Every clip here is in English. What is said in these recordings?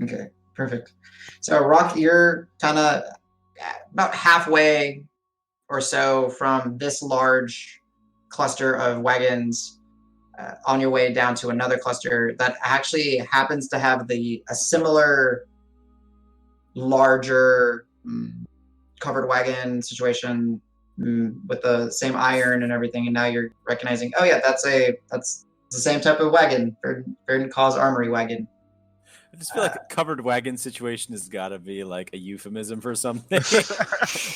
Okay, perfect. So, Roque, you're kind of about halfway or so from this large cluster of wagons on your way down to another cluster that actually happens to have a similar larger covered wagon situation with the same iron and everything, and now you're recognizing, oh yeah, that's the same type of wagon, Verdant Cause Armory wagon. I just feel like a covered wagon situation has got to be like a euphemism for something.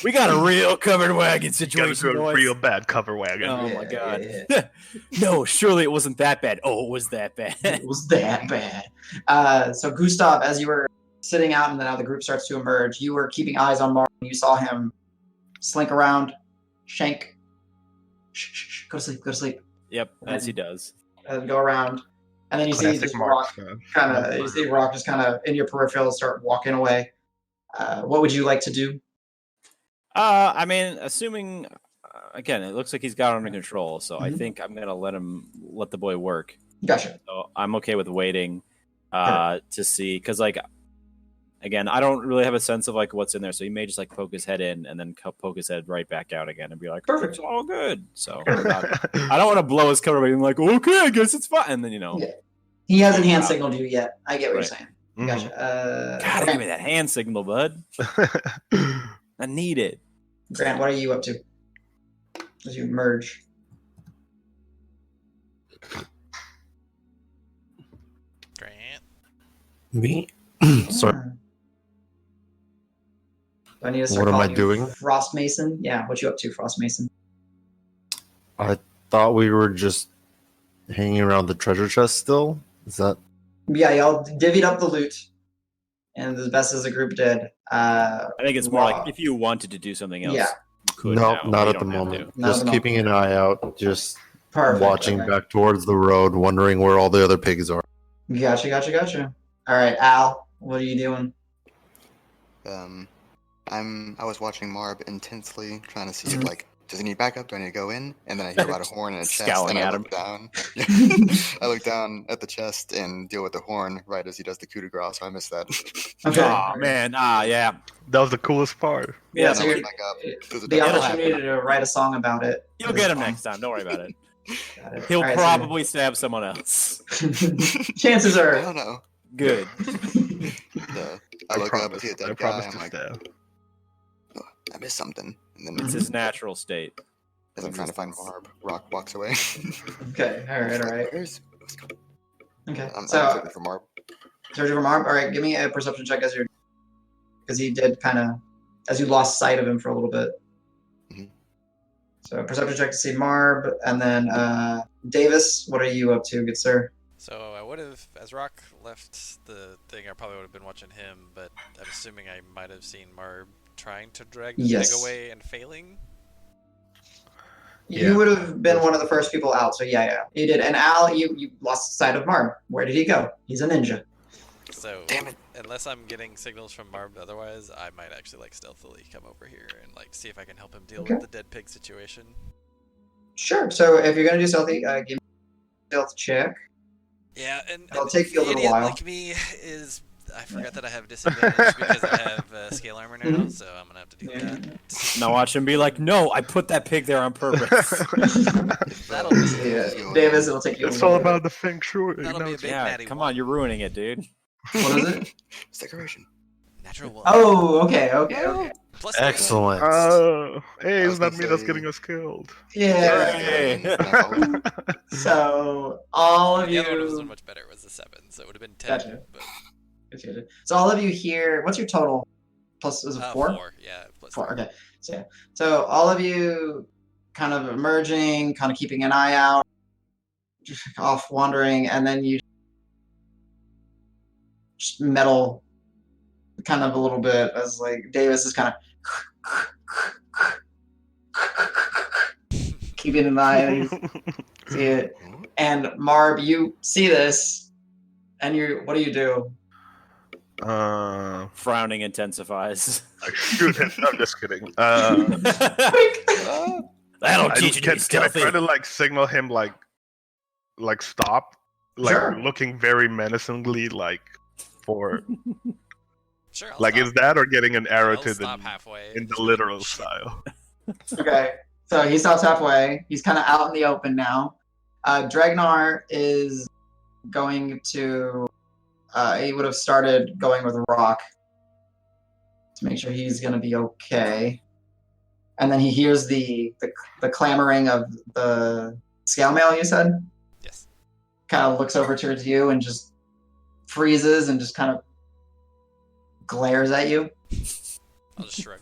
We got a real covered wagon situation. Got a real bad cover wagon. Oh my god! Yeah. No, surely it wasn't that bad. Oh, it was that bad. It was that bad. So Gustav, as you were sitting out, and then now the group starts to emerge, you were keeping eyes on Marb, and you saw him slink around, shank. Shh, go to sleep. Yep, as he does. And go around. And then you see just Roque just kind of in your peripheral start walking away. What would you like to do? I mean, assuming again, it looks like he's got it under control, so I think I'm gonna let the boy work. Gotcha. So I'm okay with waiting to see, because like again, I don't really have a sense of like what's in there, so he may just like poke his head in and then poke his head right back out again and be like, perfect, it's all good. So I don't want to blow his cover by being like, okay, I guess it's fine, and then he hasn't hand signaled you yet. I get what you're saying. Mm-hmm. Gotcha. God, give me that hand signal, bud. I need it. Grant, what are you up to as you merge? Grant. Me? Sorry. Do I need to start what am I calling you doing? Frostmason? Yeah, what you up to, Frostmason? I thought we were just hanging around the treasure chest still. Is that? Yeah, y'all divvied up the loot, and as best as the group did. I think it's more like if you wanted to do something else. Yeah. You could No, now, not but at the you don't have moment. to. Just keeping an eye out. Just Perfect, watching back towards the road, wondering where all the other pigs are. Gotcha. All right, Al, what are you doing? I was watching Marb intensely, trying to see if, like, does he need backup? Do I need to go in? And then I hear about a horn and a chest, Scowling and I at look down. I look down at the chest and deal with the horn right as he does the coup de grace, so I missed that. Okay. Oh man, yeah. That was the coolest part. Yeah, And so I you're, look back up. the opportunity to write a song about it. You'll get him next time. Don't worry about it. Got it. He'll All right, probably stab someone else. Chances I are. don't know. Good. I look up, promise. see a dead I guy, promise I'm to like, stab. oh, I missed something. And then It's his natural state. as I'm trying to find Marb, Roque walks away. Okay, all right. Okay, I'm so searching for Marb. searching for Marb. All right, give me a perception check because he did kind of, as you lost sight of him for a little bit. Mhm. So perception check to see Marb, and then Davis, what are you up to, good sir? So I would have, as Roque left the thing, I probably would have been watching him, but I'm assuming I might have seen Marb trying to drag the Yes. thing away and failing. You would have been one of the first people out, so yeah, you did. And Al, you lost sight of Marb. Where did he go? He's a ninja. So Damn it. unless I'm getting signals from Marb otherwise, I might actually like stealthily come over here and like see if I can help him deal with the dead pig situation. Sure. So if you're gonna do stealthy, give me a stealth check. Yeah, and It'll take you a the little idiot while. like me is I forgot that I have disadvantage because I have scale armor now, so I'm gonna have to do that. Now watch him be like, no, I put that pig there on purpose. That'll be Yeah, Davis, it'll take you. It's a all little about the feng shui. That'll be a big Yeah, natty come one. on, you're ruining it, dude. bit. What is it? It's decoration. Natural one. Oh, okay. Plus three. Excellent. Oh, hey, I was it's not gonna me that's say- getting us killed. Yeah. Hey. So all of The other one was you. much better. It was the 7, so it would have been 10. Gotcha. But, So all of you here. What's your total? Plus, is it 4? 4, yeah. Plus 4. Okay. So yeah. So all of you, kind of emerging, kind of keeping an eye out, just off wandering, and then you just meddle, kind of a little bit as like Davis is kind of keeping an eye. And see it. And Marb, you see this, and what do? Frowning intensifies. I shoot him. I'm just kidding. That'll teach you to be Can I stealthy. try to like signal him like stop, like Sure. looking very menacingly, like for? Sure. I'll Like, stop. is that or getting an arrow I'll to stop the halfway. in the literal style? Okay, so he stops halfway. He's kind of out in the open now. Dregnar is going to. He would have started going with Roque to make sure he's going to be okay. And then he hears the clamoring of the scale mail, you said? Yes. Kind of looks over towards you and just freezes and just kind of glares at you. I'll just shrug.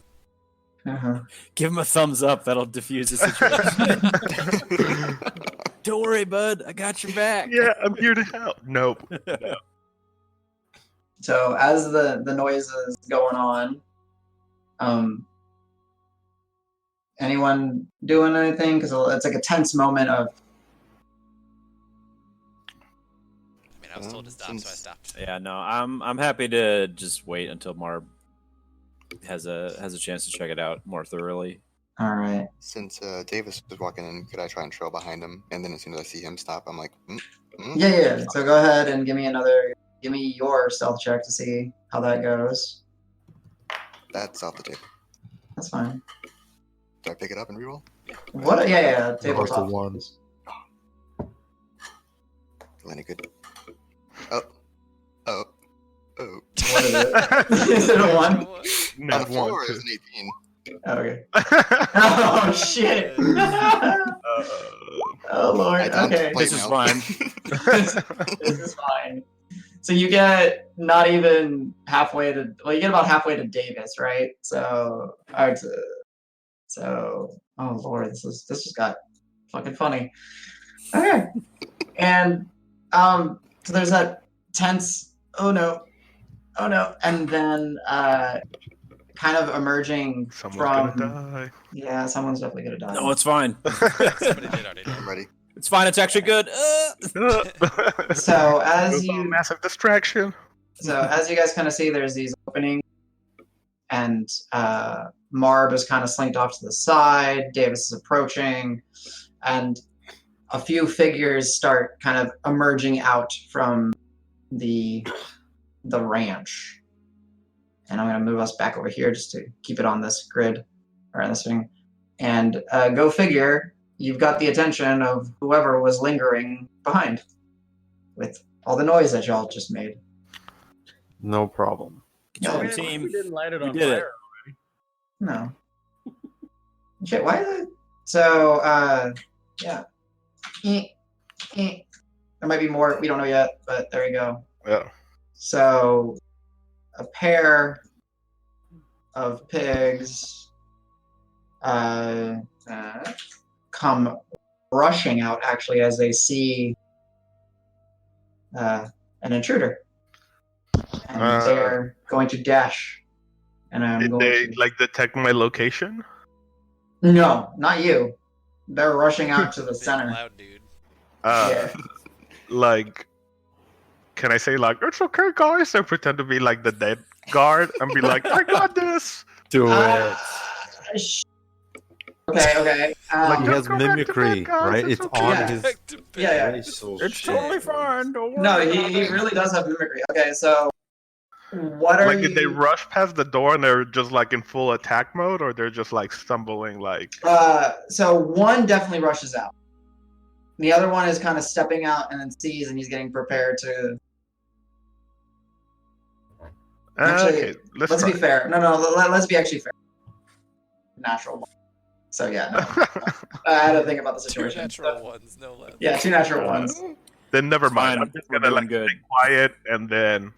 Uh-huh. Give him a thumbs up. That'll diffuse the situation. Don't worry, bud. I got your back. Yeah, I'm here to help. Nope. So as the noise is going on, anyone doing anything? Because it's like a tense moment of. I mean, I was told to stop, so I stopped. Yeah, no, I'm happy to just wait until Marb has a chance to check it out more thoroughly. All right. Since Davis was walking in, could I try and trail behind him? And then as soon as I see him stop, I'm like, Yeah. So go ahead and give me your stealth check to see how that goes. That's off the table. That's fine. Do I pick it up and reroll? What? Yeah. Goes to Tabletop. 1. Landed good. Oh. What is it? Is it a 1? On Not the floor one, is an 18. Okay. two. Oh shit. Oh lord. I don't Okay. play This is now. fine. This is fine. So you get not even halfway to. Well, you get about halfway to Davis, right? So, all right. So, oh lord, this just got fucking funny. Okay. And so there's that tense. Oh no, and then kind of emerging Someone's from. gonna die. Yeah, someone's definitely gonna die. No, it's fine. Somebody did already. I'm ready. It's fine. It's actually good. So as It was a you massive distraction. as you guys kind of see, there's these openings, and Marb is kind of slinked off to the side. Davis is approaching, and a few figures start kind of emerging out from the ranch. And I'm going to move us back over here just to keep it on this grid or on this thing. And go figure, you've got the attention of whoever was lingering behind with all the noise that y'all just made. No problem. Good job, Yeah. team. We didn't light it We on did it. fire. No. Shit, why is it? So, yeah. There might be more. We don't know yet, but there you go. Yeah. So, a pair of pigs come rushing out, actually, as they see an intruder. And they're going to dash. And I'm Did going they to... like detect my location? No, not you. They're rushing out to the Big center. loud dude. Yeah. Like, can I say like it's okay, guys, and pretend to be like the dead guard and be like, I got this. Do it. Okay. Like, He Don't has go back to mimicry, bed, guys, right? it's It's okay. on Yeah. his Back to bed. Yeah. facial It's shit. totally fine. Don't worry. No, about he it. really does have mimicry. Okay, so what are Like, you... did they rush past the door and they're just like in full attack mode, or they're just like stumbling like? So one definitely rushes out. The other one is kind of stepping out and then sees, and he's getting prepared to... Actually, Okay, let's Let's try. be fair. No, let's be actually fair. Natural one. So yeah, no. I had to think about the Two situation. natural ones, no less. Yeah, two natural ones. Then never It's mind. fine. I'm just We're gonna doing like good. stay quiet and then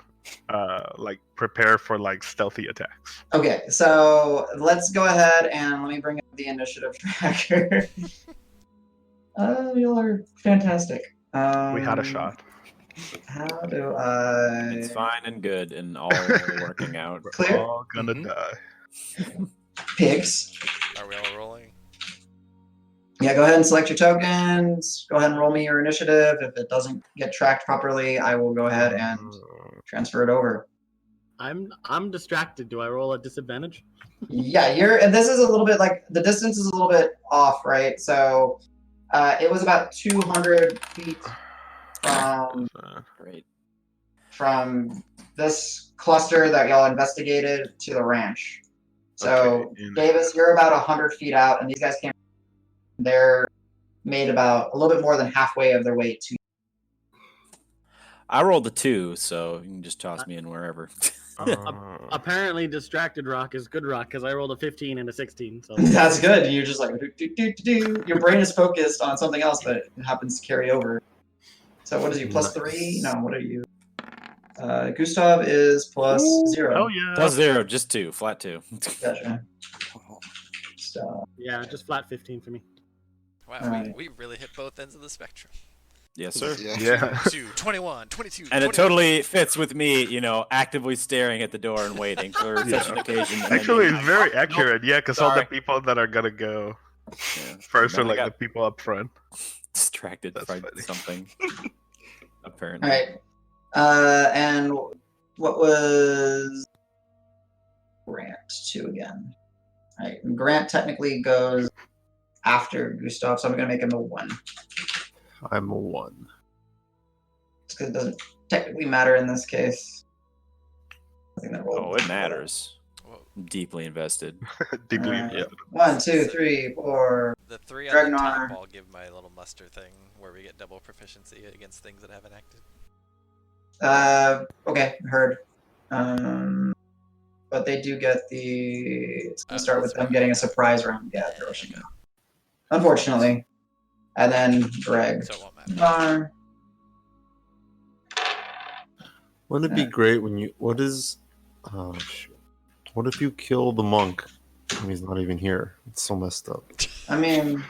like prepare for like stealthy attacks. Okay, so let's go ahead and let me bring up the initiative tracker. You are fantastic. We had a shot. How do I... It's fine and good and all working out. We're Clear? all gonna Mhm. die. Pigs. Are we all rolling? Yeah, go ahead and select your tokens. Go ahead and roll me your initiative. If it doesn't get tracked properly, I will go ahead and transfer it over. I'm distracted. Do I roll at disadvantage? Yeah, and this is a little bit like the distance is a little bit off, right? So it was about 200 feet from Great. from this cluster that y'all investigated to the ranch. So, Okay, and- Davis, you're about 100 feet out, and these guys came. They're made about a little bit more than halfway of their way to. I rolled a 2, so you can just toss me in wherever. Apparently, distracted rock is good rock because I rolled a 15 and a 16. So That's good. You're just like your brain is focused on something else, but it happens to carry over. So what is you plus 3? No, what are you? Gustav is plus 0. Oh yeah. Plus 0, just 2, flat 2. Gotcha. So, yeah, just flat 15 for me. Wow, Alright. we really hit both ends of the spectrum. Yes, sir. Yeah. 2, 21, 22, And 21. it totally fits with me, actively staring at the door and waiting for such an occasion. And Actually, then- it's very accurate. Yeah, because all the Sorry. people that are gonna go Yeah. first Then are I like got the people up front. distracted That's by funny. something. Apparently. all right. And what was Grant 2 again? All right. Grant technically goes after Gustav, so I'm gonna make him a 1. I'm a 1. Because it doesn't technically matter in this case. I think that rolled. Oh, it matters. Whoa. I'm deeply invested. Deeply. Alright. Yeah. 1, 2, 3, 4. The 3 on the Dregnar. top, I'll give my little muster thing where we get double proficiency against things that haven't acted. Okay, heard. But they do get the. It's gonna start with them getting a surprise round. Yeah, they're rushing out. Unfortunately. And then Greg. So it won't matter. Nar. Wouldn't it be great when you? What is? Oh shoot! What if you kill the monk and he's not even here? It's so messed up. I mean,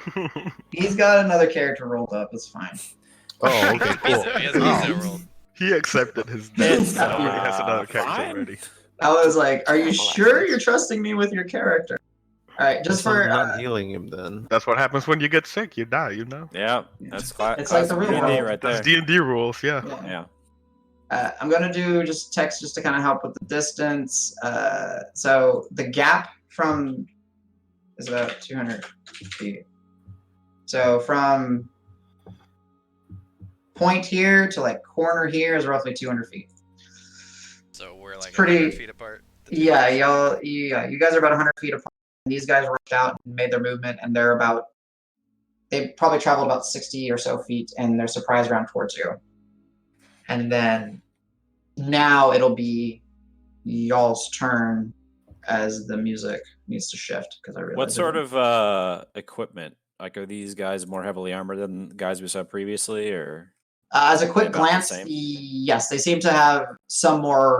he's got another character rolled up. It's fine. Oh, okay, cool. He has a roll. He accepted his death. It's, So he has another character fine. ready. I was like, "Are you sure you're trusting me with your character?" All right, just I'm for not healing him then. That's what happens when you get sick. You die. You know. Yeah, that's It's like the real D&D world. right there. That's D&D rules. Yeah. yeah. Yeah. I'm gonna do just text just to kind of help with the distance. So the gap from is about 200 feet. So from point here to like corner here is roughly 200 feet. So we're like pretty- 100 feet apart. Yeah, you guys are about 100 feet apart. And these guys rushed out and made their movement, and they probably traveled about 60 or so feet in their surprise round towards you. And then now it'll be y'all's turn as the music needs to shift because I realize What sort of equipment? Like, are these guys more heavily armored than the guys we saw previously, or? as a quick about the glance, same? yes, they seem to have some more.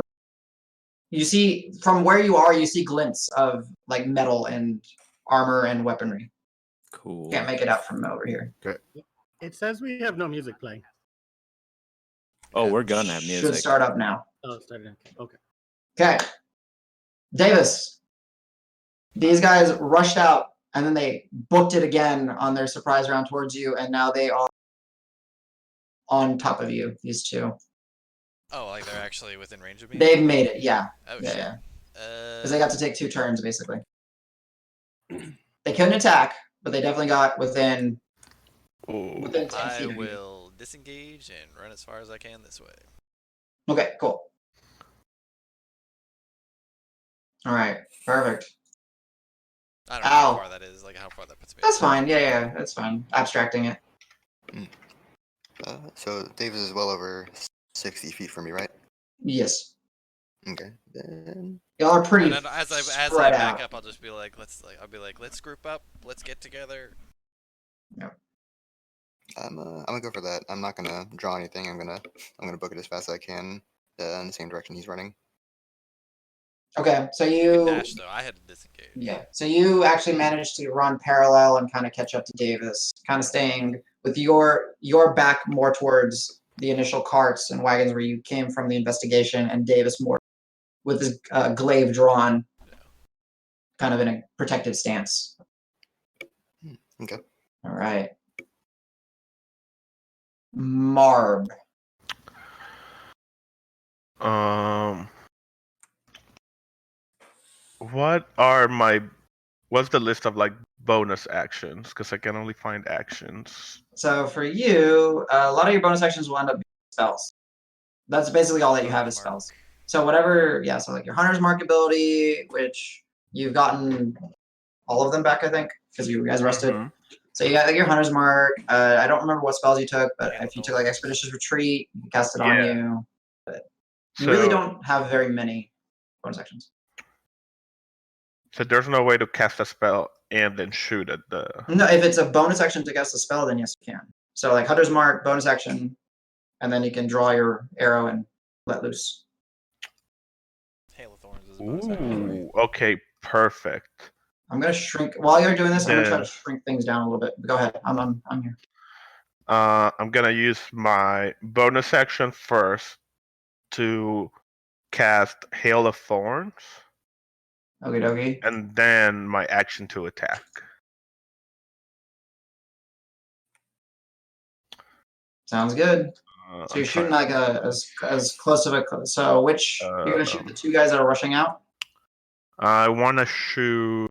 You see from where you are, you see glints of like metal and armor and weaponry. Cool. Can't make it out from over here. It says we have no music playing. Oh, we're gonna have music. Should start up now. Oh, it started. Okay. Okay. Davis. These guys rushed out and then they booked it again on their surprise round towards you, and now they are on top of you, these two. Oh, like they're actually within range of me? They've made it, yeah. Oh, Yeah, shit. yeah. Because they got to take 2 turns, basically. They couldn't attack, but they definitely got within Ooh. 10 feet I of you. will disengage and run as far as I can this way. Okay, cool. All right, perfect. I don't know Ow. how far that is, like how far that puts me. That's fine. Yeah, that's fine. Abstracting it. So Davis is well over 60 feet from me, right? Yes. Okay. Then Y'all are pretty And then as I spread back out. up, I'll just be like, let's group up, let's get together. I'm gonna go for that. I'm not gonna draw anything. I'm gonna book it as fast as I can in the same direction he's running. Okay, so You you dash though. I had to disengage. yeah, so you actually managed to run parallel and kind of catch up to Davis, kind of staying with your back more towards the initial carts and wagons where you came from the investigation, and Davis more with his glaive drawn, kind of in a protective stance. Okay. All right. Marb. What's the list of like bonus actions? Because I can only find actions. So for you, a lot of your bonus actions will end up being spells. That's basically all that you have is spells. So whatever, yeah. So like your Hunter's Mark ability, which you've gotten all of them back, I think, because you guys rested. Mhm. So you got like your Hunter's Mark. I don't remember what spells you took, but if you took like Expeditious Retreat, you can cast it on Yeah. you. But you really don't have very many bonus actions. So there's no way to cast a spell and then shoot at the. No, if it's a bonus action to cast a spell, then yes, you can. So like Hunter's Mark, bonus action, and then you can draw your arrow and let loose. Hail of Thorns is a bonus action. Ooh, okay, perfect. I'm gonna shrink while you're doing this. I'm gonna try Yeah. to shrink things down a little bit. Go ahead. I'm here. I'm gonna use my bonus action first to cast Hail of Thorns, Okie dokie. and then my action to attack. Sounds good. So you're I'm shooting trying- like as close of a. So which you're gonna shoot the two guys that are rushing out? I want to shoot.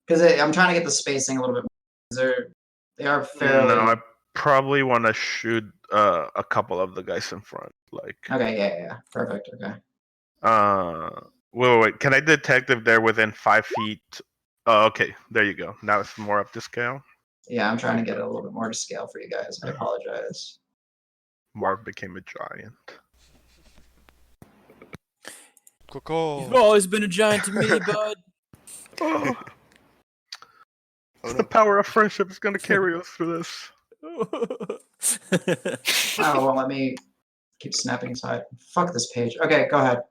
Because I'm trying to get the spacing a little bit more. They are fairly. No, I probably want to shoot a couple of the guys in front. Like. Okay. Yeah. Perfect. Okay. Wait. Can I detect if they're within 5 feet? Oh, okay. There you go. Now it's more up to scale. Yeah, I'm trying to get it a little bit more to scale for you guys. I apologize. Marb became a giant. Coco. You've always been a giant to me, bud. Oh, Oh, the no. power of friendship is gonna carry us through this. Oh, well, let me keep snapping aside. Fuck this page. Okay, go ahead.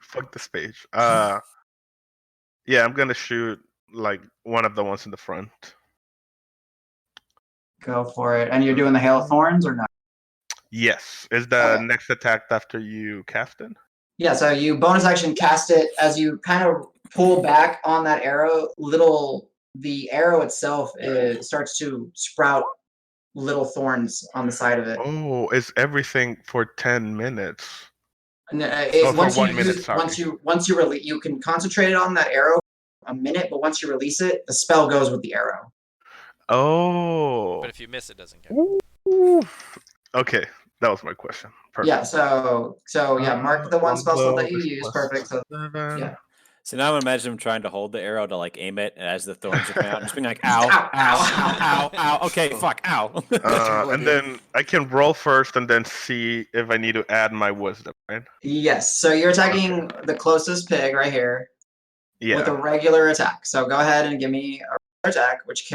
Fuck this page. Yeah, I'm gonna shoot like one of the ones in the front. Go for it. And you're doing the Hail of Thorns or not? Yes. Is the Okay. next attack after you cast it? Yeah, so you bonus action cast it as you kind of pull back on that arrow. The arrow itself starts to sprout little thorns on the side of it. Oh, it's everything for 10 minutes. And for once 1 you minute, use, sorry. once you release, you can concentrate on that arrow a minute, but once you release it, the spell goes with the arrow. Oh. But if you miss, it doesn't count. Ooh. Okay, that was my question. Perfect. Yeah, so yeah, mark the one spell slot that you use. Perfect. So yeah. So now I'm imagining him trying to hold the arrow to like aim it as the thorns are coming out, just being like, ow, ow, ow, ow, ow. Okay, fuck, ow. And then I can roll first and then see if I need to add my wisdom, right? Yes. So you're attacking the closest pig right here Yeah. with a regular attack. So go ahead and give me a regular attack, which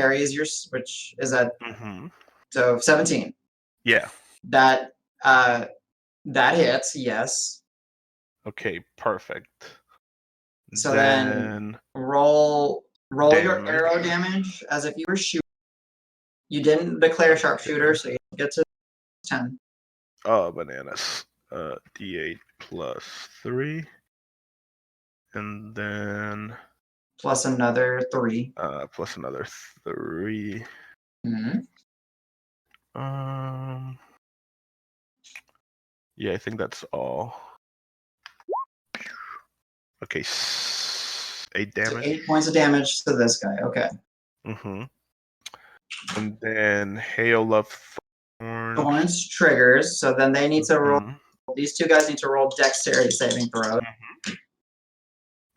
is at Mm-hmm. so 17. Yeah. That hits. Yes. Okay, perfect. So then roll your Damage. arrow damage as if you were shooting. You didn't declare sharpshooter, so you get to 10. Oh, bananas. D8 plus 3. And then Plus another 3. plus another 3. Mm-hmm. Yeah, I think that's all. Okay, 8 So damage. 8 points of damage to this guy. Okay. Mm-hmm. And then Hail of Thorns. Thorns triggers, so then they need to roll. Mhm. These two guys need to roll dexterity saving throws.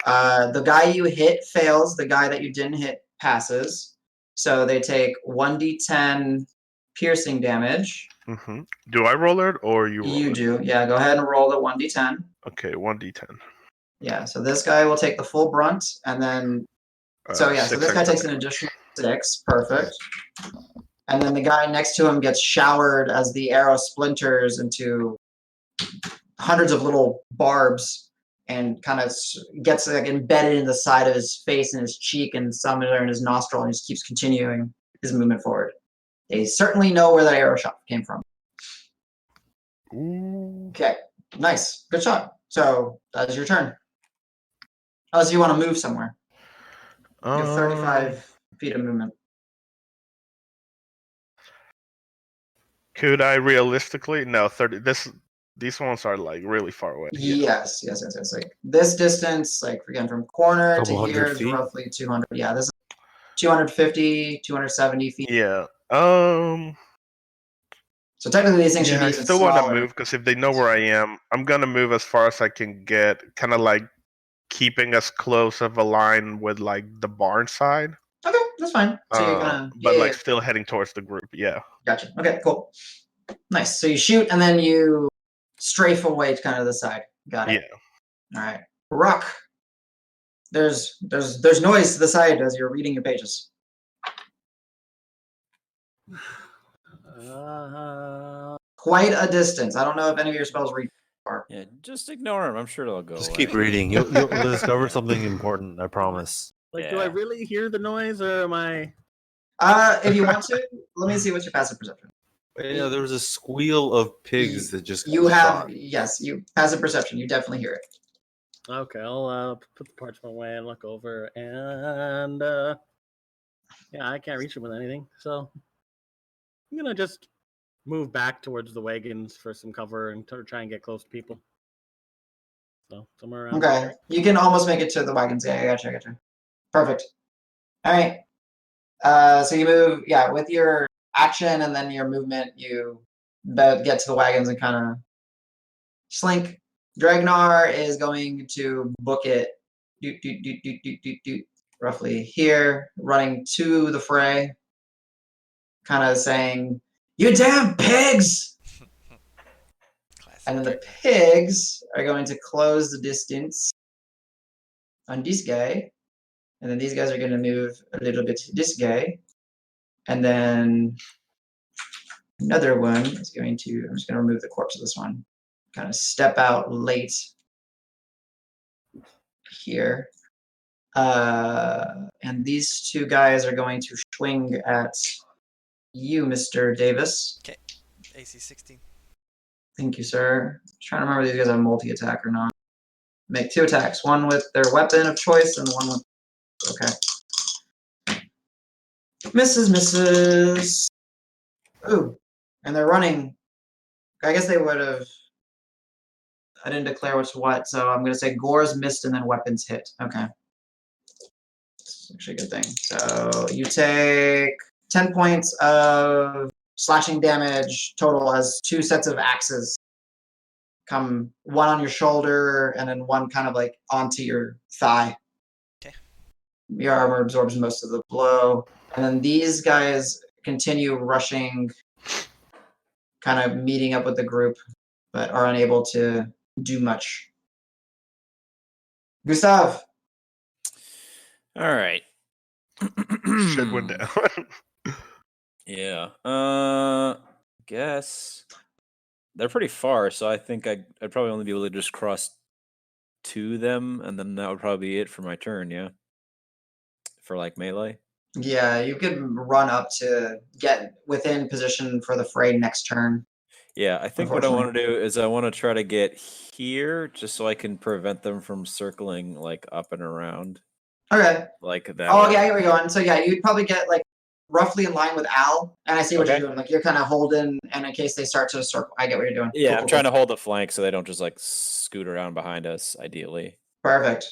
Mm-hmm. The guy you hit fails. The guy that you didn't hit passes. So they take 1d10 piercing damage. Mm-hmm. Do I roll it or you roll You it? do. Yeah, go ahead and roll the 1d10. Okay, 1d10. Yeah, so this guy will take the full brunt, and then so this 6 guy extra takes an damage. additional 6. Perfect. And then the guy next to him gets showered as the arrow splinters into hundreds of little barbs and kind of gets like embedded in the side of his face and his cheek and some are in his nostril, and just keeps continuing his movement forward. They certainly know where that arrow shot came from. Ooh. Okay, nice. Good shot. So that is your turn. Unless you want to move somewhere. You have 35 feet of movement. Could I realistically? No, 30. These ones are like really far away. Yes. Like this distance, like again, from corner Couple to hundred here is feet? roughly 200. Yeah, this is 250, 270 feet. Yeah. So So technically, these things should Yeah, be I even still want to smaller. move because if they know where I am, I'm gonna move as far as I can get, kind of like keeping as close of a line with like the barn side. Okay, that's fine. So you kind of, But like still heading towards the group. Yeah. Gotcha. Okay, cool. Nice. So you shoot and then you strafe away to kind of the side. Got it. Yeah. All right. Rock. There's noise to the side as you're reading your pages. Quite a distance. I don't know if any of your spells reach far. Yeah, just ignore him. I'm sure it'll go Just away. keep reading. You'll discover something important. I promise. Like, do I Yeah. really hear the noise, or am I? If you want to, let me see what's your passive perception. Yeah, there was a squeal of pigs that just You got have shot. yes, you passive perception. You definitely hear it. Okay, I'll put the parchment away and look over, and yeah, I can't reach him with anything, so I'm gonna just move back towards the wagons for some cover and try and get close to people. So somewhere around. Okay, you can almost make it to the wagons. Yeah, I gotcha. Perfect. All right. So you move, yeah, with your action and then your movement, you get to the wagons and kind of slink. Dregnar is going to book it, roughly here, running to the fray, kind of saying, "You damn pigs!" Classic And then the Dregnar. pigs are going to close the distance on this guy. And then these guys are going to move a little bit this guy. And then another one is going to, I'm just going to remove the corpse of this one. Kind of step out late here. And these two guys are going to swing at you, Mr. Davis. Okay, AC 16. Thank you, sir. I'm trying to remember if these guys have multi-attack or not. Make 2 attacks, one with their weapon of choice and one with, okay. Misses. Ooh, and they're running. I guess they would have, I didn't declare what's what, so I'm going to say gores missed and then weapons hit. Okay. It's actually a good thing. So you take 10 points of slashing damage total as 2 sets of axes come, one on your shoulder and then one kind of like onto your thigh. Okay. Your armor absorbs most of the blow. And then these guys continue rushing, kind of meeting up with the group, but are unable to do much. Gustav. All right. Shit went down. Yeah. Guess they're pretty far, so I think I'd probably only be able to just cross to them, and then that would probably be it for my turn. Yeah. For like melee. Yeah, you could run up to get within position for the fray next turn. Yeah, I think what I want to do is I want to try to get here just so I can prevent them from circling like up and around. Okay. Like that. Oh, way. yeah, here we go. And so, yeah, you'd probably get like roughly in line with Al. And I see what Okay. you're doing. Like you're kind of holding, and in case they start to circle, I get what you're doing. Yeah, Cool, I'm cool, trying cool. to hold the flank so they don't just like scoot around behind us, ideally. Perfect.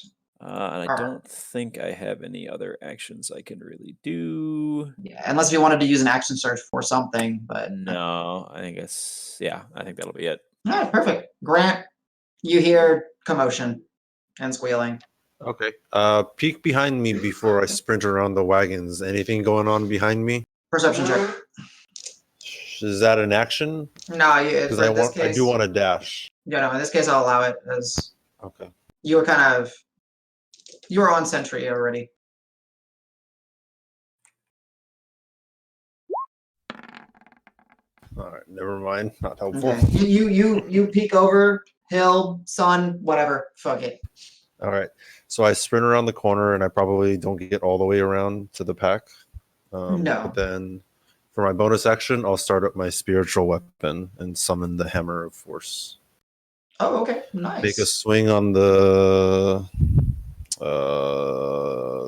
And I don't think I have any other actions I can really do. Yeah, unless you wanted to use an action search for something, but No, I think I think that'll be it. all right, perfect. Grant, you hear commotion and squealing. Okay. Peek behind me before I sprint around the wagons. Anything going on behind me? Perception check. Is that an action? No, Because for this I case, do want to dash. Yeah, no, in this case, I'll allow it as Okay. you were on sentry already. All right. Never mind. Not helpful. Okay. You peek over, hill, sun, whatever. Fuck it. All right. So I sprint around the corner, and I probably don't get all the way around to the pack. No. But then for my bonus action, I'll start up my spiritual weapon and summon the Hammer of Force. Oh, okay. Nice. Make a swing on the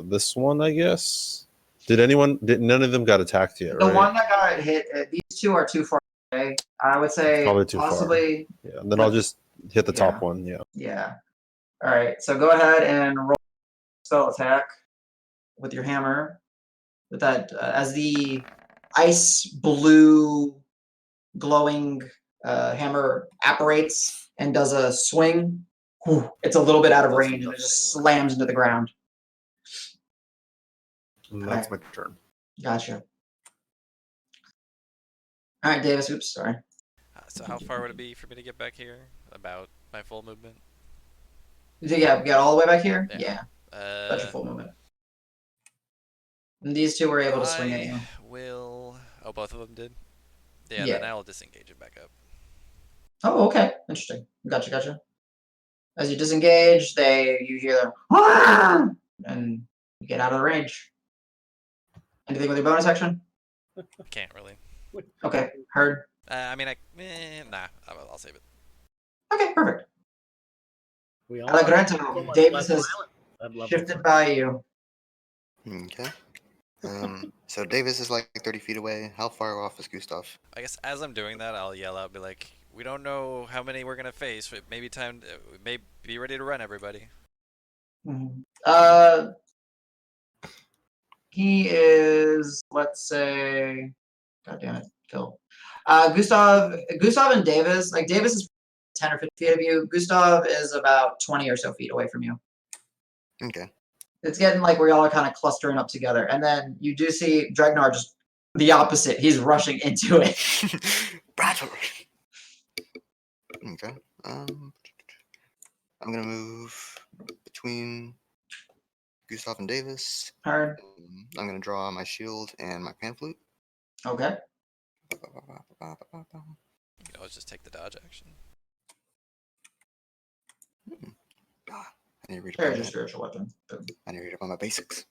this one, I guess. None of them got attacked yet, The right? one that got hit, these two are too far away. I would say Probably too possibly. far. Yeah, and then I'll just hit the top one. Yeah. Yeah. All right. So go ahead and roll spell attack with your hammer. With that, as the ice blue glowing hammer apparates and does a swing. Whew, it's a little bit out of range and it just slams into the ground. And that's my turn. Gotcha. All right, Davis. Oops, sorry. So how far would it be for me to get back here? About my full movement? Yeah, get all the way back here? Yeah. Yeah. That's your full movement. And these two were able to swing at you. I will... Oh, both of them did? Yeah, Yeah. then I'll disengage and back up. Oh, okay. Interesting. Gotcha. As you disengage, you hear them, "Ah!" and you get out of the range. Anything with your bonus action? Can't really. Okay, heard. Nah, I'll save it. Okay, perfect. We all Allegretto, Davis has shifted by you. Okay. So Davis is like 30 feet away. How far off is Gustav? I guess as I'm doing that, I'll yell out, be like, we don't know how many we're gonna face. It may be time. We may be ready to run, everybody. He is, let's say, God damn it, kill. Gustav and Davis, like Davis is 10 or 15 feet of you. Gustav is about 20 or so feet away from you. Okay. It's getting like where y'all are kind of clustering up together. And then you do see Dregnar just the opposite. He's rushing into it. Battle. Okay. I'm gonna move between Gustav and Davis. Heard. I'm gonna draw my shield and my pan flute. Okay. You can always just take the dodge action. I need to read There's your spiritual weapon. I need to read up on my basics.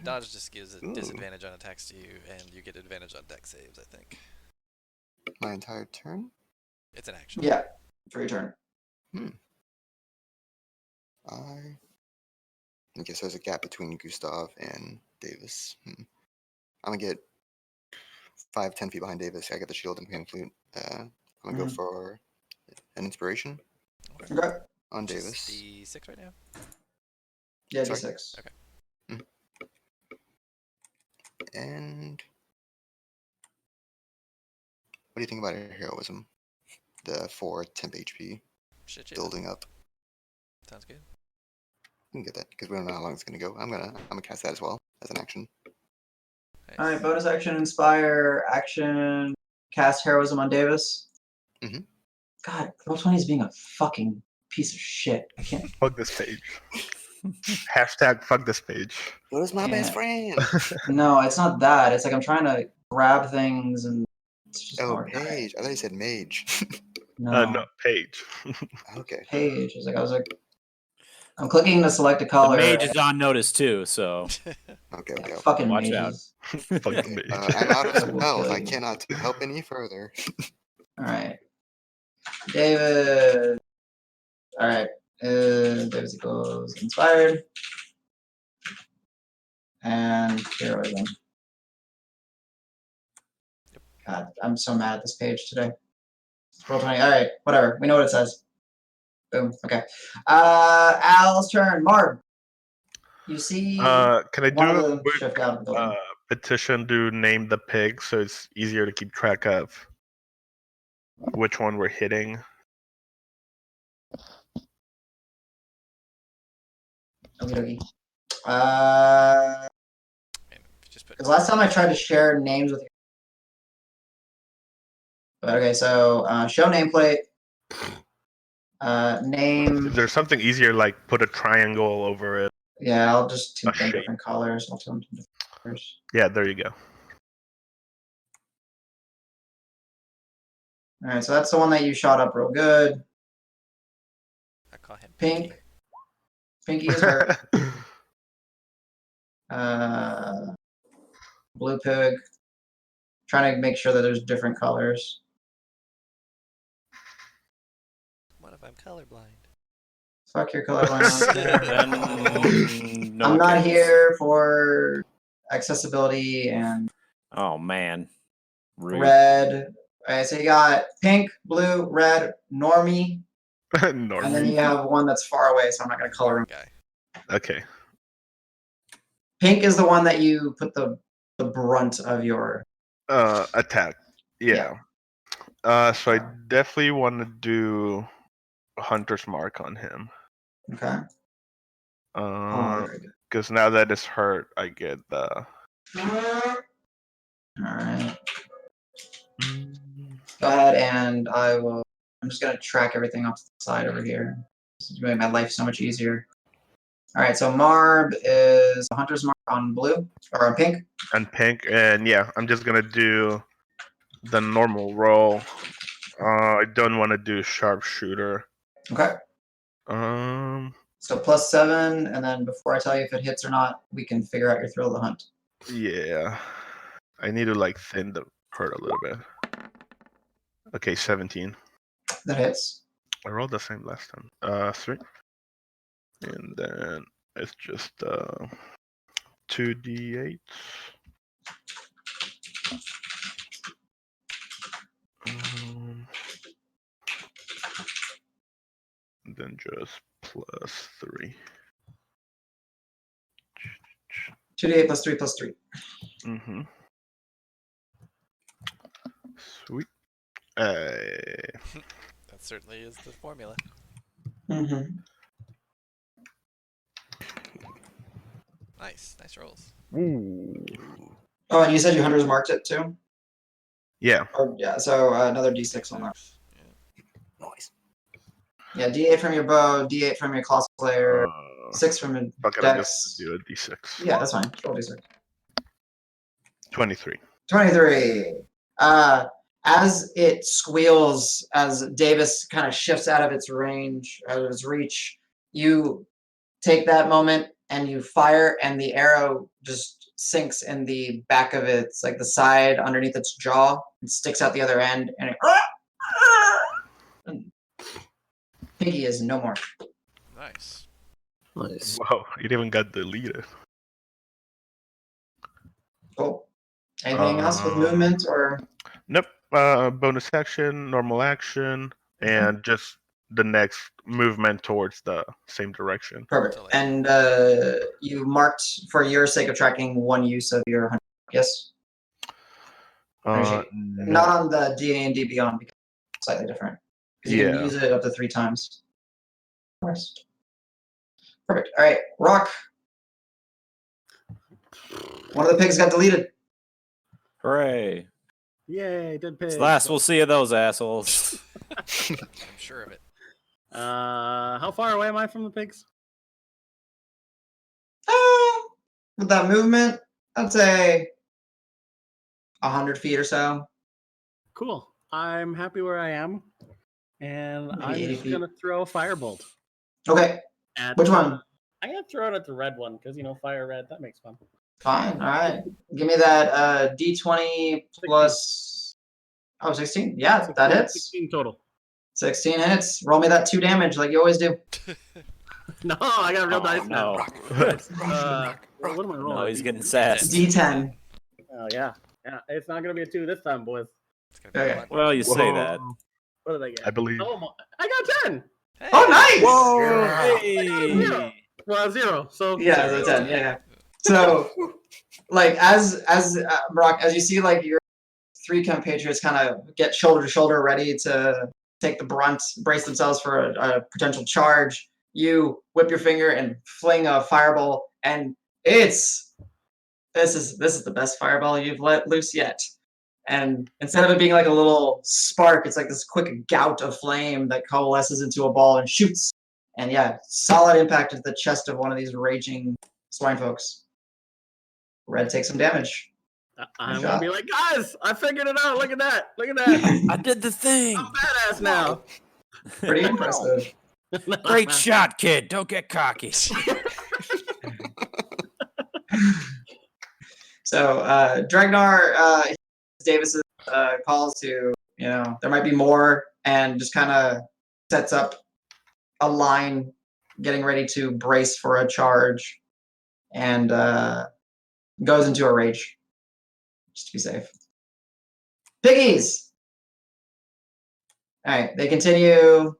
Dodge just gives a disadvantage on attacks to you, and you get advantage on deck saves, I think. My entire turn? It's an action. Yeah, for your turn. I guess there's a gap between Gustav and Davis. I'm gonna get 5-10 feet behind Davis. I get the shield and pan flute. I'm gonna go for an inspiration Okay. on Which Davis. is D6 right now? Yeah, Sorry? D6. Okay. And what do you think about heroism? The 4 temp HP Shit, yeah. building up. Sounds good. We can get that because we don't know how long it's gonna go. I'm gonna cast that as well as an action. Nice. All right, bonus action, inspire, action, cast heroism on Davis. God, Roll20 is being a fucking piece of shit. I can't. Fuck this page. Hashtag fuck this page. What is my Yeah. best friend? No, it's not that. It's like I'm trying to grab things and it's just Oh, hard. Page. I thought you said mage. No, page. Okay. Page. I was like, I'm clicking to select a color. The mage is on notice too, so Okay. Yeah, Okay. fucking Watch mages. Fuck the mage. I'm out of I will spells. kill I you. cannot help any further. All right, David. All right, David equals inspired and heroism. God, I'm so mad at this page today. Roll20. All right, whatever. We know what it says. Boom. Okay. Al's turn. Marb. You see Can I one of do a them quick shift out of the building. petition to name the pig so it's easier to keep track of which one we're hitting? Okie dokie. Just put Because last time I tried to share names with you. But okay, so show nameplate. Name. Is there something easier like put a triangle over it? Yeah, I'll just tint them shape. different colors. I'll tint them different colors. Yeah, there you go. All right, so that's the one that you shot up real good. I call him Pink. Pinky is her. Blue pig. Trying to make sure that there's different colors. What if I'm colorblind? Fuck your colorblind. then no I'm one not cares. here for accessibility and Oh man, rude. red. All right, so you got pink, blue, red, normie, and then Normally. you have one that's far away, so I'm not going to color him. Guy. Okay. Pink is the one that you put the brunt of your. Attack. Yeah. So I definitely want to do a Hunter's Mark on him. Okay. Very good. Because now that it's hurt, I get the. All right. Go ahead, and I will. I'm just gonna track everything off to the side over here. This is making my life so much easier. All right, so Marb is a Hunter's Mark on blue or on pink. And pink, and yeah, I'm just gonna do the normal roll. I don't want to do sharpshooter. Okay. So +7, and then before I tell you if it hits or not, we can figure out your thrill of the hunt. Yeah, I need to like thin the hurt a little bit. Okay, 17. That hits. I rolled the same last time. 3, and then it's just 2d8. And then just +3. 2d8 +3 +3. Mm-hmm. Sweet. That certainly is the formula. Mm-hmm. Nice rolls. Ooh. Oh, and you said you Hunter's marked it too? Yeah. Oh, yeah, so another d6 on that. Yeah. Nice. Yeah, d8 from your bow, d8 from your colossal player, 6 from your Fuck it, I just dex. do a d6. Yeah, that's fine. Roll d6. 23. 23. As it squeals, as Davis kind of shifts out of its range, out of its reach, you take that moment and you fire, and the arrow just sinks in the back of its, like the side underneath its jaw. It sticks out the other end, and and Piggy is no more. Nice. Nice. Whoa, it even got deleted. Cool. Anything else with movement or? Nope. Bonus action, normal action, and just the next movement towards the same direction. Perfect. And you marked, for your sake of tracking, one use of your 100. Yes? No. Not on the D&D Beyond, because it's slightly different. Because you can use it up to 3 times. Of course. Perfect. All right, Roque. One of the pigs got deleted. Hooray. Yay, dead pig. It's the last we'll see of those assholes. I'm sure of it. How far away am I from the pigs? With that movement, I'd say 100 feet or so. Cool. I'm happy where I am, and Maybe I'm 80 just feet. gonna throw a firebolt. Okay. Which one? I'm gonna throw it at the red one because fire red. That makes fun. Fine. All right. Give me that D20 plus. 16. Yeah, that hits. 16 total. 16 hits. Roll me that 2 damage like you always do. No, I got real dice now. No. What am I rolling? No, he's getting sassed. D10. Oh yeah. It's not gonna be a 2 this time, boys. It's gonna be a Okay. lot. Well, you say that. What did I get? I believe. Oh, I got 10. Hey. Oh, nice! Whoa! Zero. Hey! Well, 0. So Yeah, zero. that's 10. Yeah. So, like, as Roque, as you see, like, your 3 compatriots kind of get shoulder to shoulder, ready to take the brunt, brace themselves for a potential charge, you whip your finger and fling a fireball, and this is the best fireball you've let loose yet. And instead of it being like a little spark, it's like this quick gout of flame that coalesces into a ball and shoots. And yeah, solid impact at the chest of one of these raging swine folks. Red takes some damage. I'm gonna be like, guys, I figured it out. Look at that. Look at that. I did the thing. I'm badass now. Pretty impressive. Great shot, kid. Don't get cocky. So Dregnar, Davis's calls to, there might be more, and just kind of sets up a line, getting ready to brace for a charge, and goes into a rage, just to be safe. Piggies! All right, they continue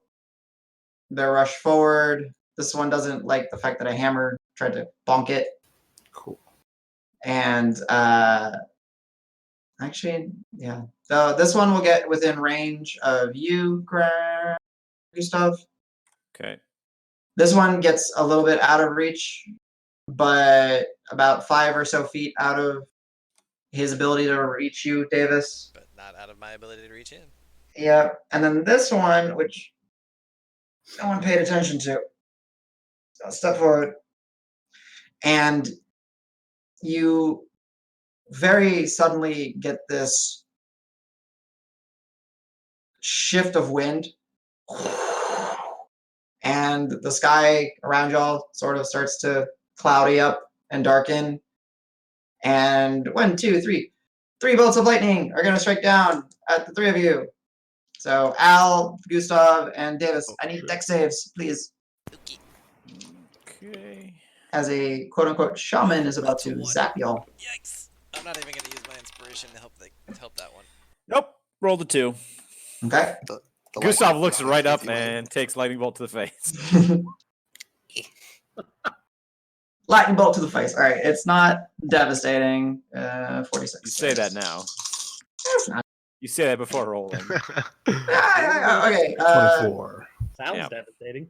their rush forward. This one doesn't like the fact that a hammer tried to bonk it. Cool. And Actually, yeah. So this one will get within range of you, Gustav. Okay. This one gets a little bit out of reach, but about 5 or so feet out of his ability to reach you, Davis. But not out of my ability to reach in. Yeah, and then this one, which no one paid attention to. So I'll step forward. And you very suddenly get this shift of wind. And the sky around y'all sort of starts to cloudy up and darken. And 1, 2, 3. 3 bolts of lightning are going to strike down at the 3 of you. So Al, Gustav, and Davis, I need dex saves, please. Okay. As a quote-unquote shaman is about That's a to 1. zap y'all. Yikes! I'm not even going to use my inspiration to help that one. Nope. Rolled a 2. Okay. The Gustav lightning looks strikes right up with you, and takes lightning bolt to the face. Lightning bolt to the face. All right, it's not devastating. 46. You say that now. It's not. You say that before rolling. Okay. 24. Sounds Yeah. devastating.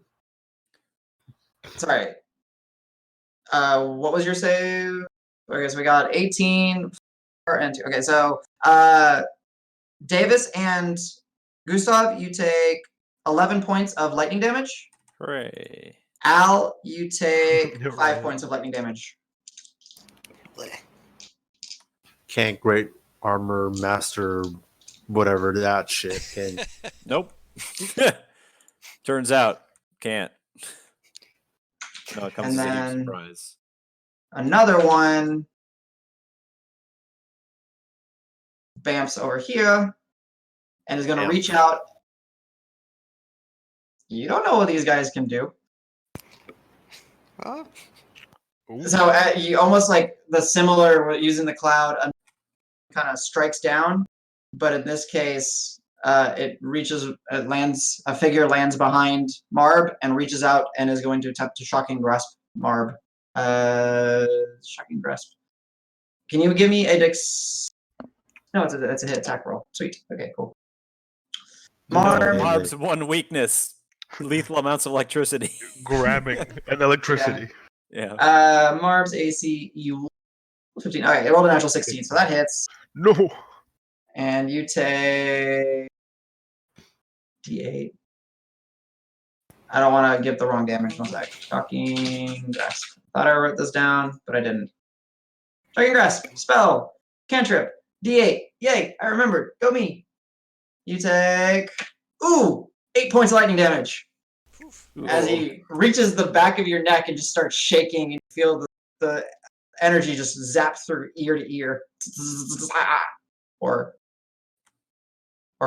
Sorry. What was your save? Okay, so we got 18 and 2. Okay, so Davis and Gustav, you take 11 points of lightning damage. Hooray. Al, you take You're 5 right. points of lightning damage. Can't great armor master whatever that shit can. Nope. Turns out, can't. No, it comes And as a huge then- surprise. Another one bamps over here and is going to Bamf. reach out. You don't know what these guys can do. Huh? Ooh. So you almost like the similar using the cloud kind of strikes down, but in this case, it lands. A figure lands behind Marb and reaches out and is going to attempt to shocking grasp Marb. Shocking grasp. Can you give me a dex? No, it's a hit attack roll. Sweet. Okay, cool. Marb. Marb's one weakness: lethal amounts of electricity. Grabbing and electricity. Yeah. Marb's AC you 15. Okay, it rolled a natural 16, so that hits. No. And you take D8. I don't want to give the wrong damage. One sec. Shocking grasp. Thought I wrote this down, but I didn't. Shocking grasp. Spell. Cantrip. D8. Yay! I remembered. Go me. You take 8 points of lightning damage. As he reaches the back of your neck and just starts shaking, and you feel the energy just zap through ear to ear. Or